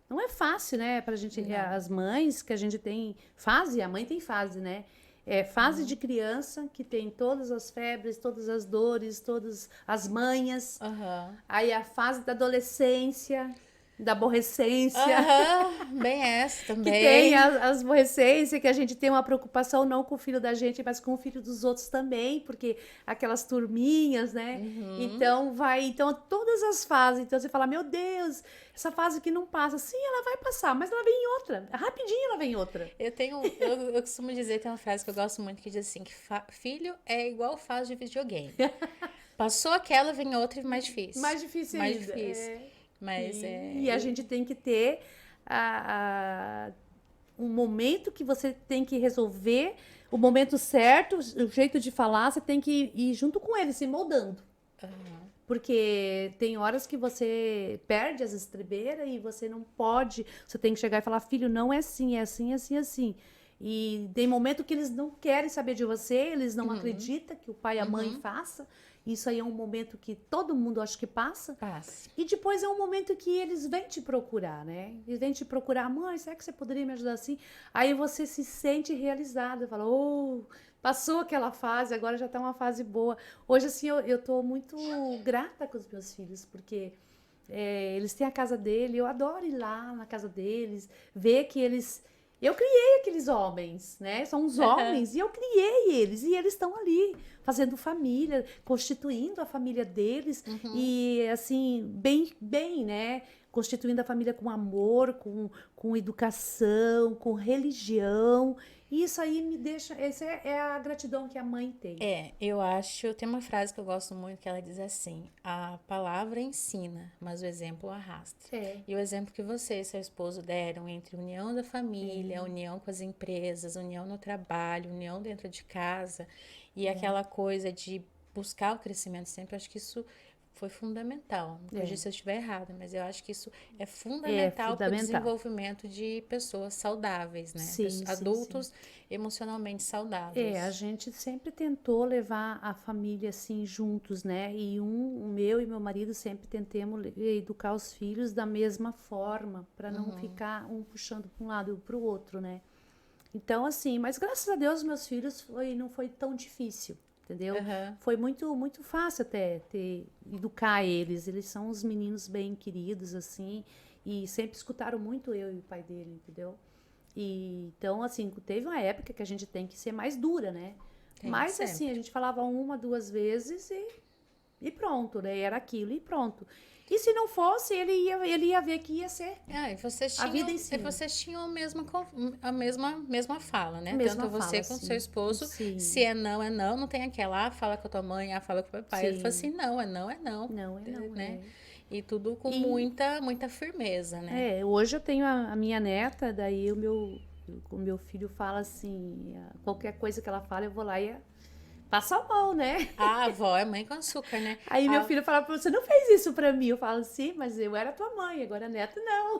Não é fácil, né, pra gente, Não. as mães que a gente tem fase, a mãe tem fase, né? É fase de criança que tem todas as febres, todas as dores, todas as manhas. Aham. Aí a fase da adolescência, da aborrecência, Aham, bem essa que tem também. as aborrecências, que a gente tem uma preocupação não com o filho da gente, mas com o filho dos outros também, porque aquelas turminhas, né? Então então todas as fases, então você fala, meu Deus, essa fase que não passa, sim, ela vai passar, mas ela vem em outra, rapidinho ela vem em outra. Eu costumo dizer, tem uma frase que eu gosto muito que diz assim, que filho é igual fase de videogame. Passou aquela, vem outra e mais difícil. Mais difícil Mais ainda. difícil. Mas E a gente tem que ter um momento que você tem que resolver, o momento certo, o jeito de falar, você tem que ir junto com ele, se moldando. Porque tem horas que você perde as estribeiras e você não pode. Você tem que chegar e falar, filho, não é assim, é assim, assim, assim. E tem momento que eles não querem saber de você, eles não acreditam que o pai e a mãe faça. Isso aí é um momento que todo mundo acho que passa. passa. E depois é um momento que eles vêm te procurar, né? Eles vêm te procurar, mãe, será que você poderia me ajudar assim? Aí você se sente realizada, fala, oh, passou aquela fase, agora já tá uma fase boa. Hoje, assim, eu tô muito grata com os meus filhos, porque eles têm a casa dele, eu adoro ir lá na casa deles, ver que eles... Eu criei aqueles homens, né? São os homens, e eu criei eles, e eles estão ali, fazendo família, constituindo a família deles, e assim, bem, né? Constituindo a família com amor, com educação, com religião. E isso aí me deixa. Essa é a gratidão que a mãe tem. Eu acho, tem uma frase que eu gosto muito que ela diz assim: a palavra ensina, mas o exemplo arrasta. É. E o exemplo que você e seu esposo deram entre união da família, união com as empresas, união no trabalho, união dentro de casa e aquela coisa de buscar o crescimento sempre, eu acho que isso foi fundamental. Me corrija se eu estiver errada, mas eu acho que isso é fundamental para o Fundamental. desenvolvimento de pessoas saudáveis, né? Sim, Adultos emocionalmente saudáveis. A gente sempre tentou levar a família assim juntos, né? E o meu e meu marido sempre tentamos educar os filhos da mesma forma, para não ficar um puxando para um lado e para o outro, né? Então, assim, mas graças a Deus, meus filhos não foi tão difícil, entendeu? Foi muito fácil até educar eles. Eles são uns meninos bem queridos, assim, e sempre escutaram muito eu e o pai dele, entendeu? E, então, assim, teve uma época que a gente tem que ser mais dura, né? Mas, sempre. assim, a gente falava uma, duas vezes e pronto, né? Era aquilo e pronto. E se não fosse, ele ia ver que ia ser E vocês a tinham, vida em si. e vocês tinham a mesma fala, né? Mesma Tanto você fala, com sim. seu esposo. Sim. Se é não, não tem aquela, fala com a tua mãe, fala com o papai. Ele fala assim, não, é não, é não. Não, é não, né? é. E tudo com E- muita firmeza, né? Hoje eu tenho a minha neta, daí o meu filho fala assim, qualquer coisa que ela fala, eu vou lá e passo a mão, né? A avó é mãe com açúcar, né? Aí meu filho fala, você não fez isso pra mim. Eu falo, sim, mas eu era tua mãe, agora a neta não.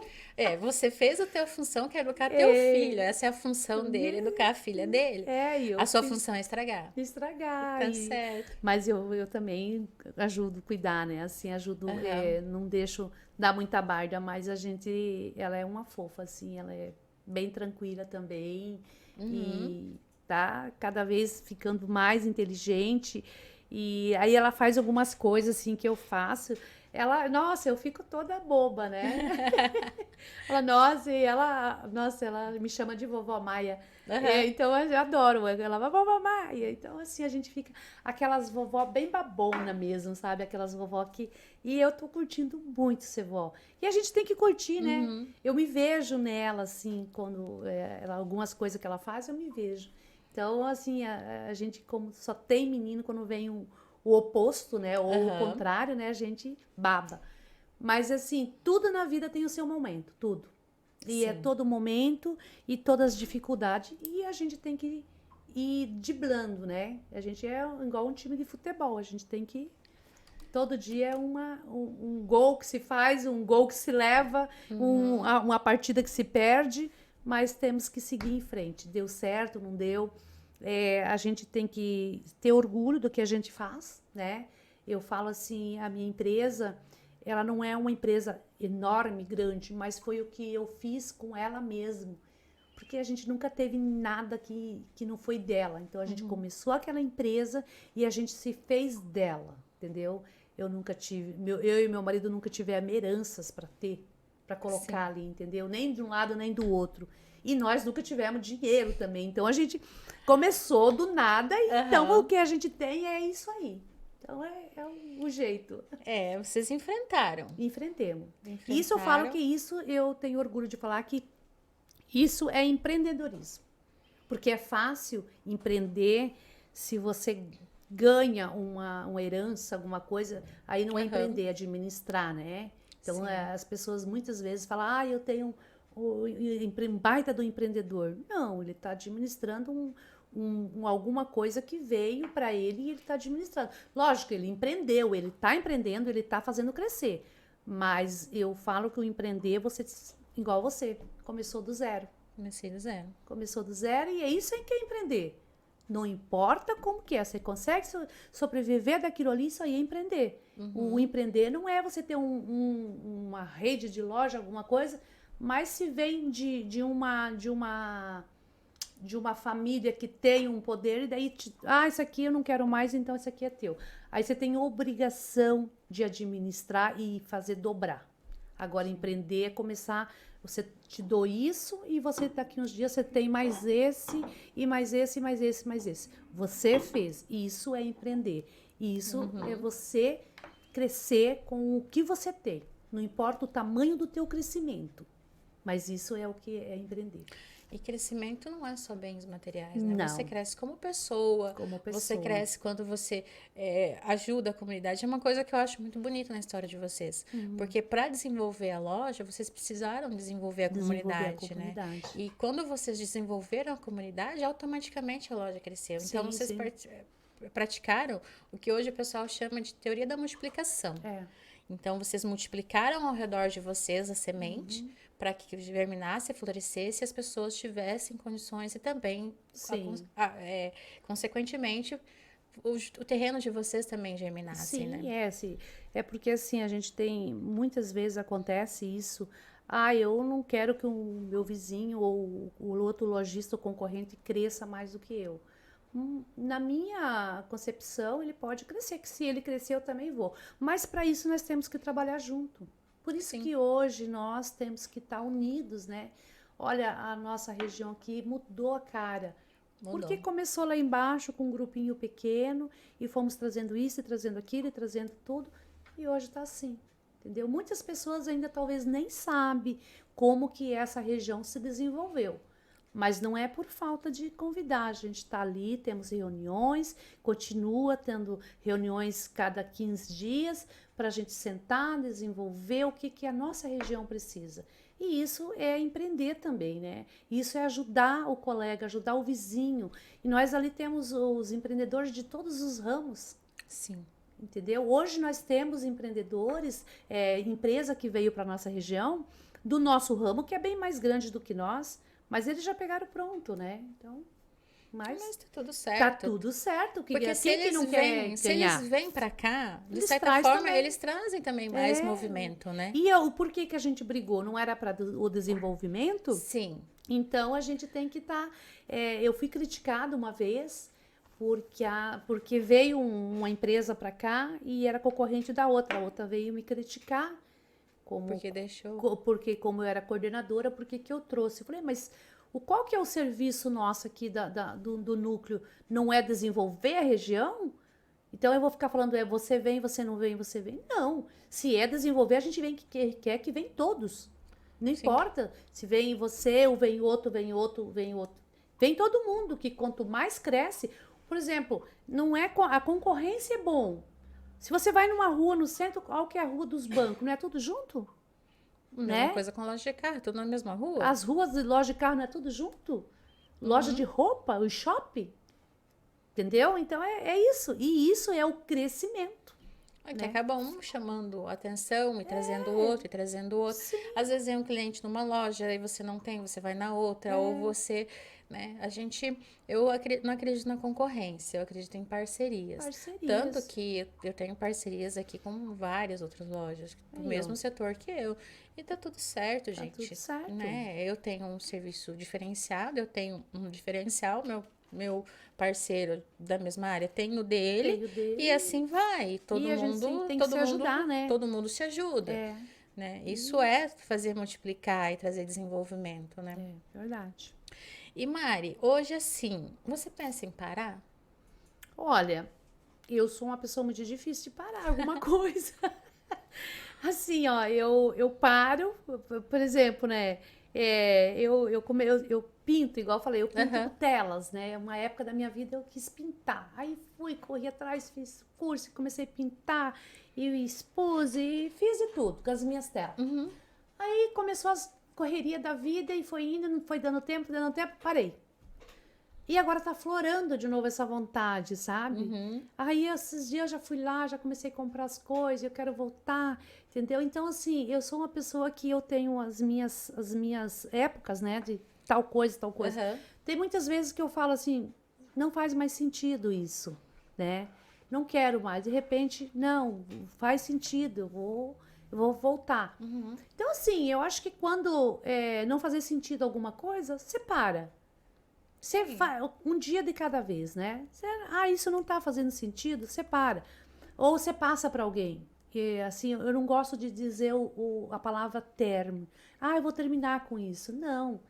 Você fez a tua função, que é educar teu filho. Essa é a função dele, educar a filha dele. E eu A sua fiz função é estragar. estragar. Tá certo. Mas eu também ajudo a cuidar, né? Assim, ajudo, não deixo dar muita barda, mas ela é uma fofa, assim, ela é bem tranquila também. E tá cada vez ficando mais inteligente. E aí ela faz algumas coisas assim que eu faço. Nossa, eu fico toda boba, né? Ela me chama de vovó Maia. Então eu adoro. Ela vai, vovó Maia. Então, assim, a gente fica aquelas vovó bem babona mesmo, sabe? Aquelas vovó que. E eu tô curtindo muito ser vó. E a gente tem que curtir, né? Eu me vejo nela, assim, quando algumas coisas que ela faz, eu me vejo. Então, assim, a gente, como só tem menino, quando vem o o oposto, né? Ou o Aham. contrário, né? A gente baba. Mas assim, tudo na vida tem o seu momento, tudo. E é Sim. todo momento e todas as dificuldades. E a gente tem que ir driblando, né? A gente é igual um time de futebol. A gente tem que. Todo dia é um gol que se faz, um gol que se leva, uma partida que se perde, mas temos que seguir em frente. Deu certo, não deu. A gente tem que ter orgulho do que a gente faz, né? Eu falo assim, a minha empresa, ela não é uma empresa enorme, grande, mas foi o que eu fiz com ela mesmo. Porque a gente nunca teve nada que não foi dela. Então a gente começou aquela empresa e a gente se fez dela, entendeu? Eu nunca tive, eu e meu marido nunca tivemos heranças para ter, para colocar ali, entendeu? Nem de um lado nem do outro. E nós nunca tivemos dinheiro também. Então a gente começou do nada, então Aham. o que a gente tem é isso aí. Então é o jeito. Vocês enfrentaram. Enfrentemos. Enfrentaram. Isso eu falo que isso eu tenho orgulho de falar que isso é empreendedorismo. Porque é fácil empreender se você ganha uma herança, alguma coisa, aí não é empreender, é administrar, né? Então, Sim. as pessoas muitas vezes falam, eu tenho um baita do empreendedor. Não, ele está administrando alguma coisa que veio para ele e ele está administrando. Lógico, ele empreendeu, ele está empreendendo, ele está fazendo crescer. Mas eu falo que o empreender, igual você, começou do zero. Comecei do zero. Começou do zero e é isso aí que é empreender. Não importa como que é, você consegue sobreviver daquilo ali, isso aí é empreender. O empreender não é você ter uma rede de loja, alguma coisa, mas se vem de uma família que tem um poder e daí, isso aqui eu não quero mais, então isso aqui é teu. Aí você tem obrigação de administrar e fazer dobrar. Agora, empreender é começar, você te dou isso e você daqui uns dias você tem mais esse, e mais esse, mais esse, mais esse. Você fez. Isso é empreender. Isso é você crescer com o que você tem. Não importa o tamanho do teu crescimento. Mas isso é o que é empreender. E crescimento não é só bens materiais, né? Não. Você cresce como pessoa. Como pessoa. Você cresce quando você ajuda a comunidade. É uma coisa que eu acho muito bonita na história de vocês. Porque para desenvolver a loja, vocês precisaram desenvolver a comunidade, né? E quando vocês desenvolveram a comunidade, automaticamente a loja cresceu. Então, vocês praticaram o que hoje o pessoal chama de teoria da multiplicação. Então, vocês multiplicaram ao redor de vocês a semente para que germinasse, florescesse e as pessoas tivessem condições e também, consequentemente, o terreno de vocês também germinasse, né? Sim. É porque assim, a gente tem, muitas vezes acontece isso, eu não quero que o meu vizinho ou o outro lojista ou concorrente cresça mais do que eu. Na minha concepção, ele pode crescer, que se ele crescer, eu também vou. Mas para isso nós temos que trabalhar junto. Por isso que hoje nós temos que estar unidos, né? Olha, a nossa região aqui mudou a cara. Porque começou lá embaixo com um grupinho pequeno e fomos trazendo isso e trazendo aquilo e trazendo tudo. E hoje está assim, entendeu? Muitas pessoas ainda talvez nem sabem como que essa região se desenvolveu. Mas não é por falta de convidar, a gente está ali, temos reuniões, continua tendo reuniões cada 15 dias para a gente sentar, desenvolver o que a nossa região precisa. E isso é empreender também, né? Isso é ajudar o colega, ajudar o vizinho. E nós ali temos os empreendedores de todos os ramos. Sim. Entendeu? Hoje nós temos empreendedores, empresa que veio para a nossa região, do nosso ramo, que é bem mais grande do que nós, mas eles já pegaram pronto, né? Então, mas tá tudo certo. Tá tudo certo. Porque se eles vêm para cá, de certa forma, eles trazem também mais movimento, né? E por que a gente brigou? Não era para o desenvolvimento? Sim. Então, a gente tem que estar... eu fui criticada uma vez porque veio uma empresa para cá e era concorrente da outra. A outra veio me criticar. Porque como eu era coordenadora, por que eu trouxe? Eu falei, mas qual que é o serviço nosso aqui do núcleo? Não é desenvolver a região? Então eu vou ficar falando, você vem, você não vem, você vem. Não, se é desenvolver, a gente quer que vem todos. Não importa se vem você, ou vem outro, vem outro, vem outro. Vem todo mundo, que quanto mais cresce, Por exemplo, não é a concorrência é bom. Se você vai numa rua no centro, qual que é a rua dos bancos? Não é tudo junto? Mesma Né? coisa com loja de carro, tudo na mesma rua. As ruas de loja de carro não é tudo junto? Loja de roupa, o shopping? Entendeu? Então é isso. E isso é o crescimento. É que Né? acaba um chamando atenção e trazendo o outro e trazendo o outro. Sim. Às vezes é um cliente numa loja, aí você não tem, você vai na outra, ou você, né? Não acredito na concorrência, eu acredito em parcerias. Tanto Parcerias. que eu tenho parcerias aqui com várias outras lojas, do Aí, ó. mesmo setor que eu. E tá tudo certo, Tá tudo gente, certo. né? Eu tenho um serviço diferenciado, eu tenho um diferencial, meu parceiro da mesma área tem o dele. Tem o E dele. assim vai, E a gente tem que se ajudar, né? todo mundo se ajuda, É, né? Isso é fazer multiplicar e trazer desenvolvimento, né? verdade. E Mari, hoje assim, você pensa em parar? Olha, eu sou uma pessoa muito difícil de parar alguma coisa. Assim, ó, eu paro, por exemplo, né? Eu pinto, igual eu falei, eu pinto Aham. telas, né? Uma época da minha vida eu quis pintar. Aí fui, corri atrás, fiz curso, comecei a pintar, e expus, e fiz de tudo com as minhas telas. Uhum. Aí começou as correria da vida e foi indo, não foi dando tempo, parei. E agora tá florando de novo essa vontade, sabe? Uhum. Aí esses dias eu já fui lá, já comecei a comprar as coisas, eu quero voltar, entendeu? Então, assim, eu sou uma pessoa que eu tenho as minhas épocas, né? De tal coisa, tal coisa. Aham. Tem muitas vezes que eu falo assim, não faz mais sentido isso, né? Não quero mais. De repente, não, faz sentido, eu vou voltar. Uhum. Então, assim, eu acho que quando não fazer sentido alguma coisa, separa. Você Sim. um dia de cada vez, né? Isso não tá fazendo sentido, separa. Ou você passa para alguém. Que, assim, eu não gosto de dizer a palavra termo. Eu vou terminar com isso. Não.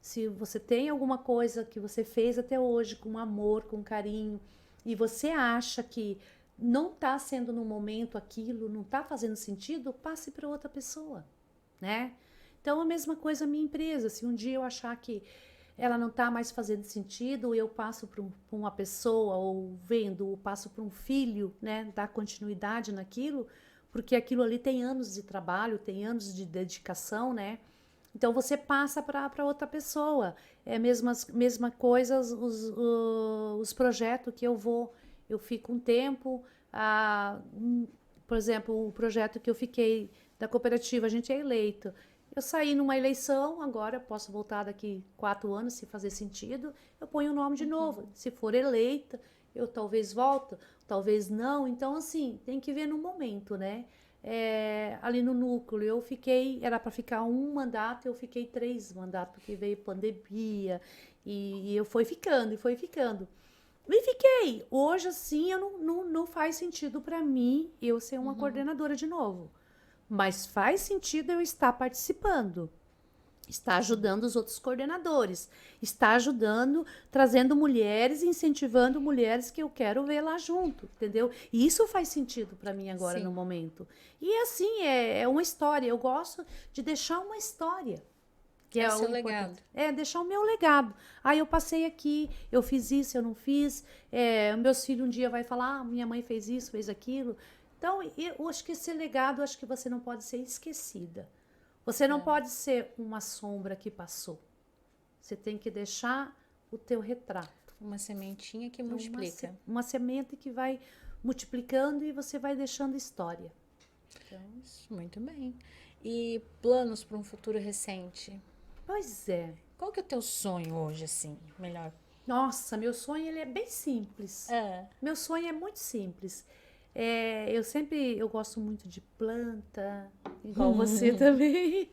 Se você tem alguma coisa que você fez até hoje com amor, com carinho, e você acha que não está sendo no momento aquilo, não está fazendo sentido, passe para outra pessoa, né? Então, a mesma coisa a minha empresa. Se um dia eu achar que ela não está mais fazendo sentido, eu passo para uma pessoa, ou vendo, ou passo para um filho, né? Dar continuidade naquilo, porque aquilo ali tem anos de trabalho, tem anos de dedicação, né? Então você passa para outra pessoa. É a mesma coisa os projetos que eu fico um tempo. Por exemplo, o projeto que eu fiquei da cooperativa, a gente é eleito. Eu saí numa eleição, agora posso voltar daqui 4 anos, se fazer sentido, eu ponho o nome de novo. Se for eleita, eu talvez volto, talvez não. Então, assim, tem que ver no momento, né? Ali no núcleo, eu fiquei, era para ficar um mandato, eu fiquei 3 mandatos, porque veio pandemia, e eu fui ficando, e foi ficando. E fiquei. Hoje, assim, não faz sentido para mim eu ser uma coordenadora de novo. Mas faz sentido eu estar participando, está ajudando os outros coordenadores, está ajudando, trazendo mulheres, incentivando mulheres que eu quero ver lá junto, entendeu? E isso faz sentido para mim agora no Sim. momento. E assim, é uma história, eu gosto de deixar uma história. Que É é o seu o importante. legado. Deixar o meu legado. Eu passei aqui, eu fiz isso, eu não fiz. Meus filhos um dia vai falar, minha mãe fez isso, fez aquilo. Então, eu acho que esse legado, acho que você não pode ser esquecida. Você não pode ser uma sombra que passou. Você tem que deixar o teu retrato. Uma sementinha que Então, multiplica. uma semente que vai multiplicando e você vai deixando história. Então, Isso, muito bem. E planos para um futuro recente? pois é. Qual que é o teu sonho hoje, assim? Melhor. Nossa, meu sonho ele é bem simples. É. Meu sonho é muito simples. Eu gosto muito de planta, igual você também.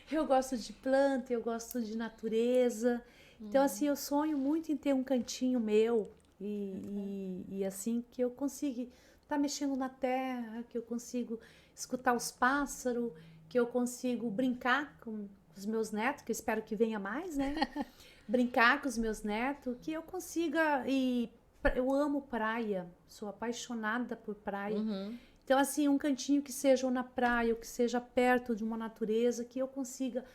Eu gosto de planta, eu gosto de natureza. Então, assim, eu sonho muito em ter um cantinho meu e assim que eu consiga estar mexendo na terra, que eu consigo escutar os pássaros, que eu consigo brincar com os meus netos, que eu espero que venha mais, né? Brincar com os meus netos, que eu consiga eu amo praia, sou apaixonada por praia. Então, assim, um cantinho que seja ou na praia, ou que seja perto de uma natureza, que eu consiga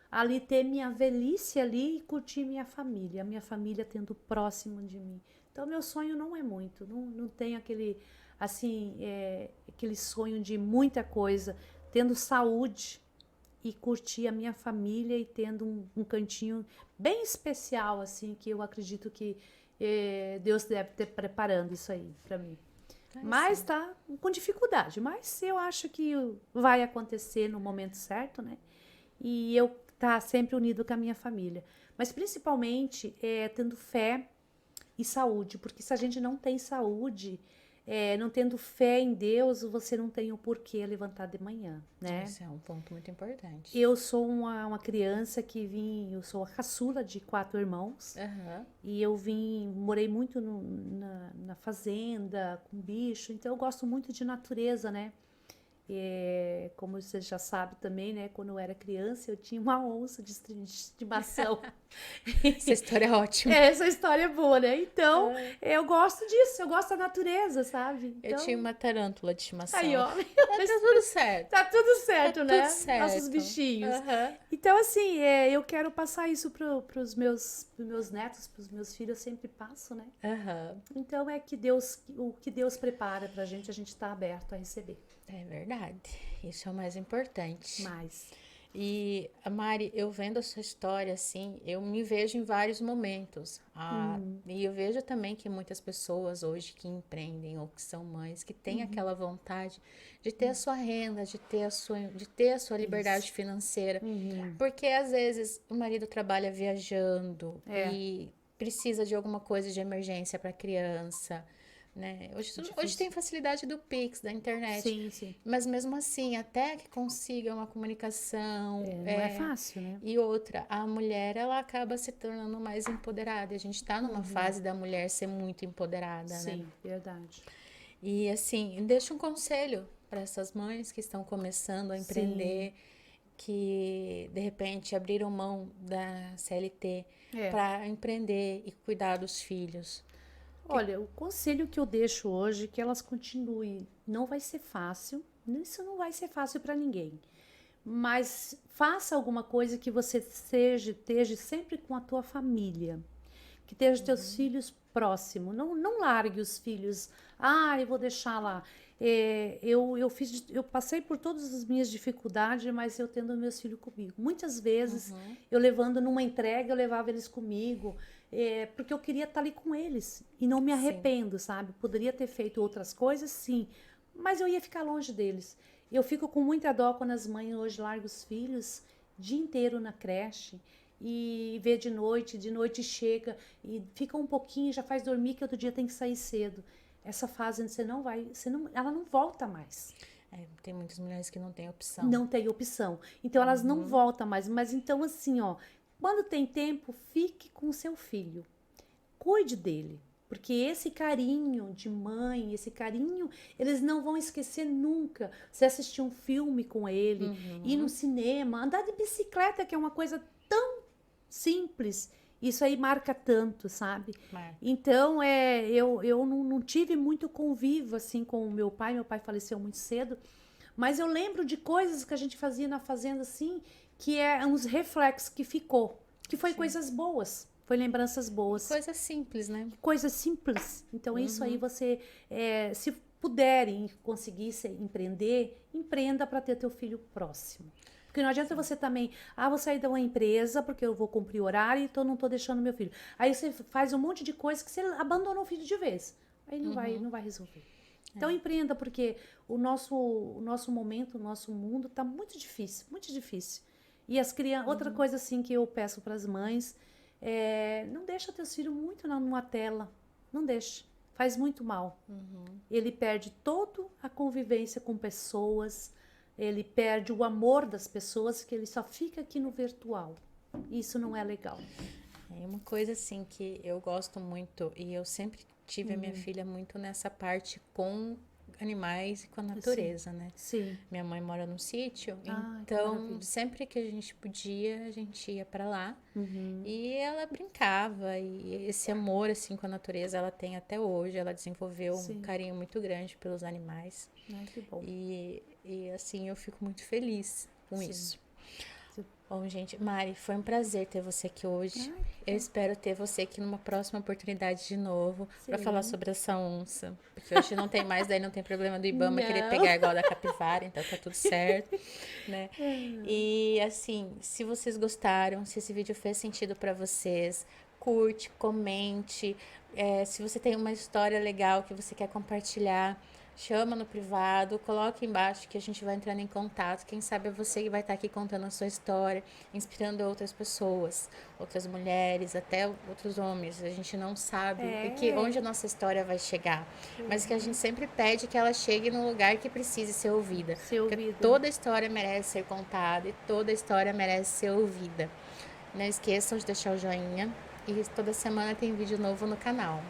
ali ter minha velhice ali e curtir minha família tendo próximo de mim. Então, meu sonho não é muito, não tem aquele, assim, aquele sonho de muita coisa, tendo saúde e curtir a minha família e tendo um cantinho bem especial, assim, que eu acredito que Deus deve ter preparando isso aí para mim. Ai, Mas sim. tá com dificuldade, mas eu acho que vai acontecer no momento certo, né? E eu tá sempre unido com a minha família. Mas principalmente tendo fé e saúde, porque se a gente não tem saúde, não tendo fé em Deus, você não tem o porquê levantar de manhã, né? Esse é um ponto muito importante. Eu sou uma criança que eu sou a caçula de 4 irmãos, Aham. e eu morei muito na fazenda, com bicho, então eu gosto muito de natureza, né? Como você já sabe também, né? Quando eu era criança, eu tinha uma onça de estimação. Essa história é ótima. Essa história é boa, né? Então, eu gosto disso, eu gosto da natureza, sabe? Eu tinha Então, uma tarântula de aí, estimação. ó, Tá tudo certo. tá tudo Tá certo, tudo né? Nossos certo. bichinhos. Aham. Então, assim, eu quero passar isso pros meus netos, pros meus filhos, eu sempre passo, né? Aham. Então, o que Deus prepara pra gente, a gente tá aberto a receber. É verdade. Isso é o mais importante. Mas, E, a Mari, eu vendo a sua história, assim, eu me vejo em vários momentos. E eu vejo também que muitas pessoas hoje que empreendem ou que são mães, que têm aquela vontade de ter a sua renda, de ter a sua liberdade isso. financeira. Porque, às vezes, o marido trabalha viajando É, e precisa de alguma coisa de emergência para a criança, né? Hoje tem difícil. facilidade do Pix, da internet. Sim, sim. Mas mesmo assim, até que consiga uma comunicação, Não é fácil, né? e outra, a mulher ela acaba se tornando mais empoderada. E a gente tá numa fase da mulher ser muito empoderada, né? Sim, verdade. E assim, deixa um conselho para essas mães que estão começando a Sim, empreender, que de repente abriram mão da CLT é. para empreender e cuidar dos filhos. Olha, o conselho que eu deixo hoje é que elas continuem. Não vai ser fácil, isso não vai ser fácil para ninguém. Mas faça alguma coisa que você esteja sempre com a tua família, que esteja teus filhos próximos. Não largue os filhos. Ah, eu vou deixar lá. Eu passei por todas as minhas dificuldades, mas eu tendo meus filhos comigo. Muitas vezes eu levando numa entrega, eu levava eles comigo, porque eu queria estar ali com eles e não me Sim. arrependo, sabe? Poderia ter feito outras coisas, sim, mas eu ia ficar longe deles. Eu fico com muita dó quando as mães hoje largam os filhos o dia inteiro na creche e vê de noite chega e fica um pouquinho, já faz dormir que outro dia tem que sair cedo. Essa fase ela não volta mais. Tem muitas mulheres que não têm opção. Não tem opção. Então elas não voltam mais. Mas então assim, ó, quando tem tempo, fique com o seu filho. Cuide dele. Porque esse carinho de mãe, esse carinho, eles não vão esquecer nunca. Você assistir um filme com ele, ir no cinema, andar de bicicleta, que é uma coisa tão simples. Isso aí marca tanto, sabe? Marca. Então, eu não tive muito convívio assim com o meu pai. Meu pai faleceu muito cedo. Mas eu lembro de coisas que a gente fazia na fazenda assim, que é uns reflexos que ficou. Que foi coisas boas. Foi lembranças boas. Coisa simples, né? Coisa simples. Então, isso aí você, se puderem conseguir empreender, empreenda para ter teu filho próximo. Porque não adianta você também, vou sair de uma empresa porque eu vou cumprir horário, então não estou deixando meu filho. Aí você faz um monte de coisa que você abandona o filho de vez. Aí não vai resolver. Então empreenda, porque o nosso momento, o nosso mundo está muito difícil, muito difícil. E as crianças, outra coisa assim que eu peço para as mães, não deixa teus filhos muito numa tela, não deixa, faz muito mal. Ele perde toda a convivência com pessoas, ele perde o amor das pessoas, que ele só fica aqui no virtual. Isso não é legal. É uma coisa assim que eu gosto muito e eu sempre tive a minha filha muito nessa parte com animais e com a natureza, né? Sim. Minha mãe mora num sítio, Ai, que então maravilha. sempre que a gente podia, a gente ia para lá. E ela brincava e esse amor assim com a natureza ela tem até hoje. Ela desenvolveu um Sim. carinho muito grande pelos animais Ai, que bom. e assim eu fico muito feliz com Sim. isso. Bom, gente, Mari, foi um prazer ter você aqui hoje. Eu espero ter você aqui numa próxima oportunidade de novo para falar Sim. sobre essa onça. Porque hoje não tem mais, daí não tem problema do Ibama querer Não. pegar igual da capivara, então tá tudo certo, né? E assim, se vocês gostaram, se esse vídeo fez sentido para vocês, curte, comente. Se você tem uma história legal que você quer compartilhar, chama no privado, coloca embaixo que a gente vai entrando em contato. Quem sabe é você que vai estar aqui contando a sua história, inspirando outras pessoas, outras mulheres, até outros homens. A gente não sabe onde a nossa história vai chegar, mas que a gente sempre pede que ela chegue num lugar que precise ser ouvida. Ser Porque ouvido. toda história merece ser contada e toda história merece ser ouvida. Não esqueçam de deixar o joinha e toda semana tem vídeo novo no canal.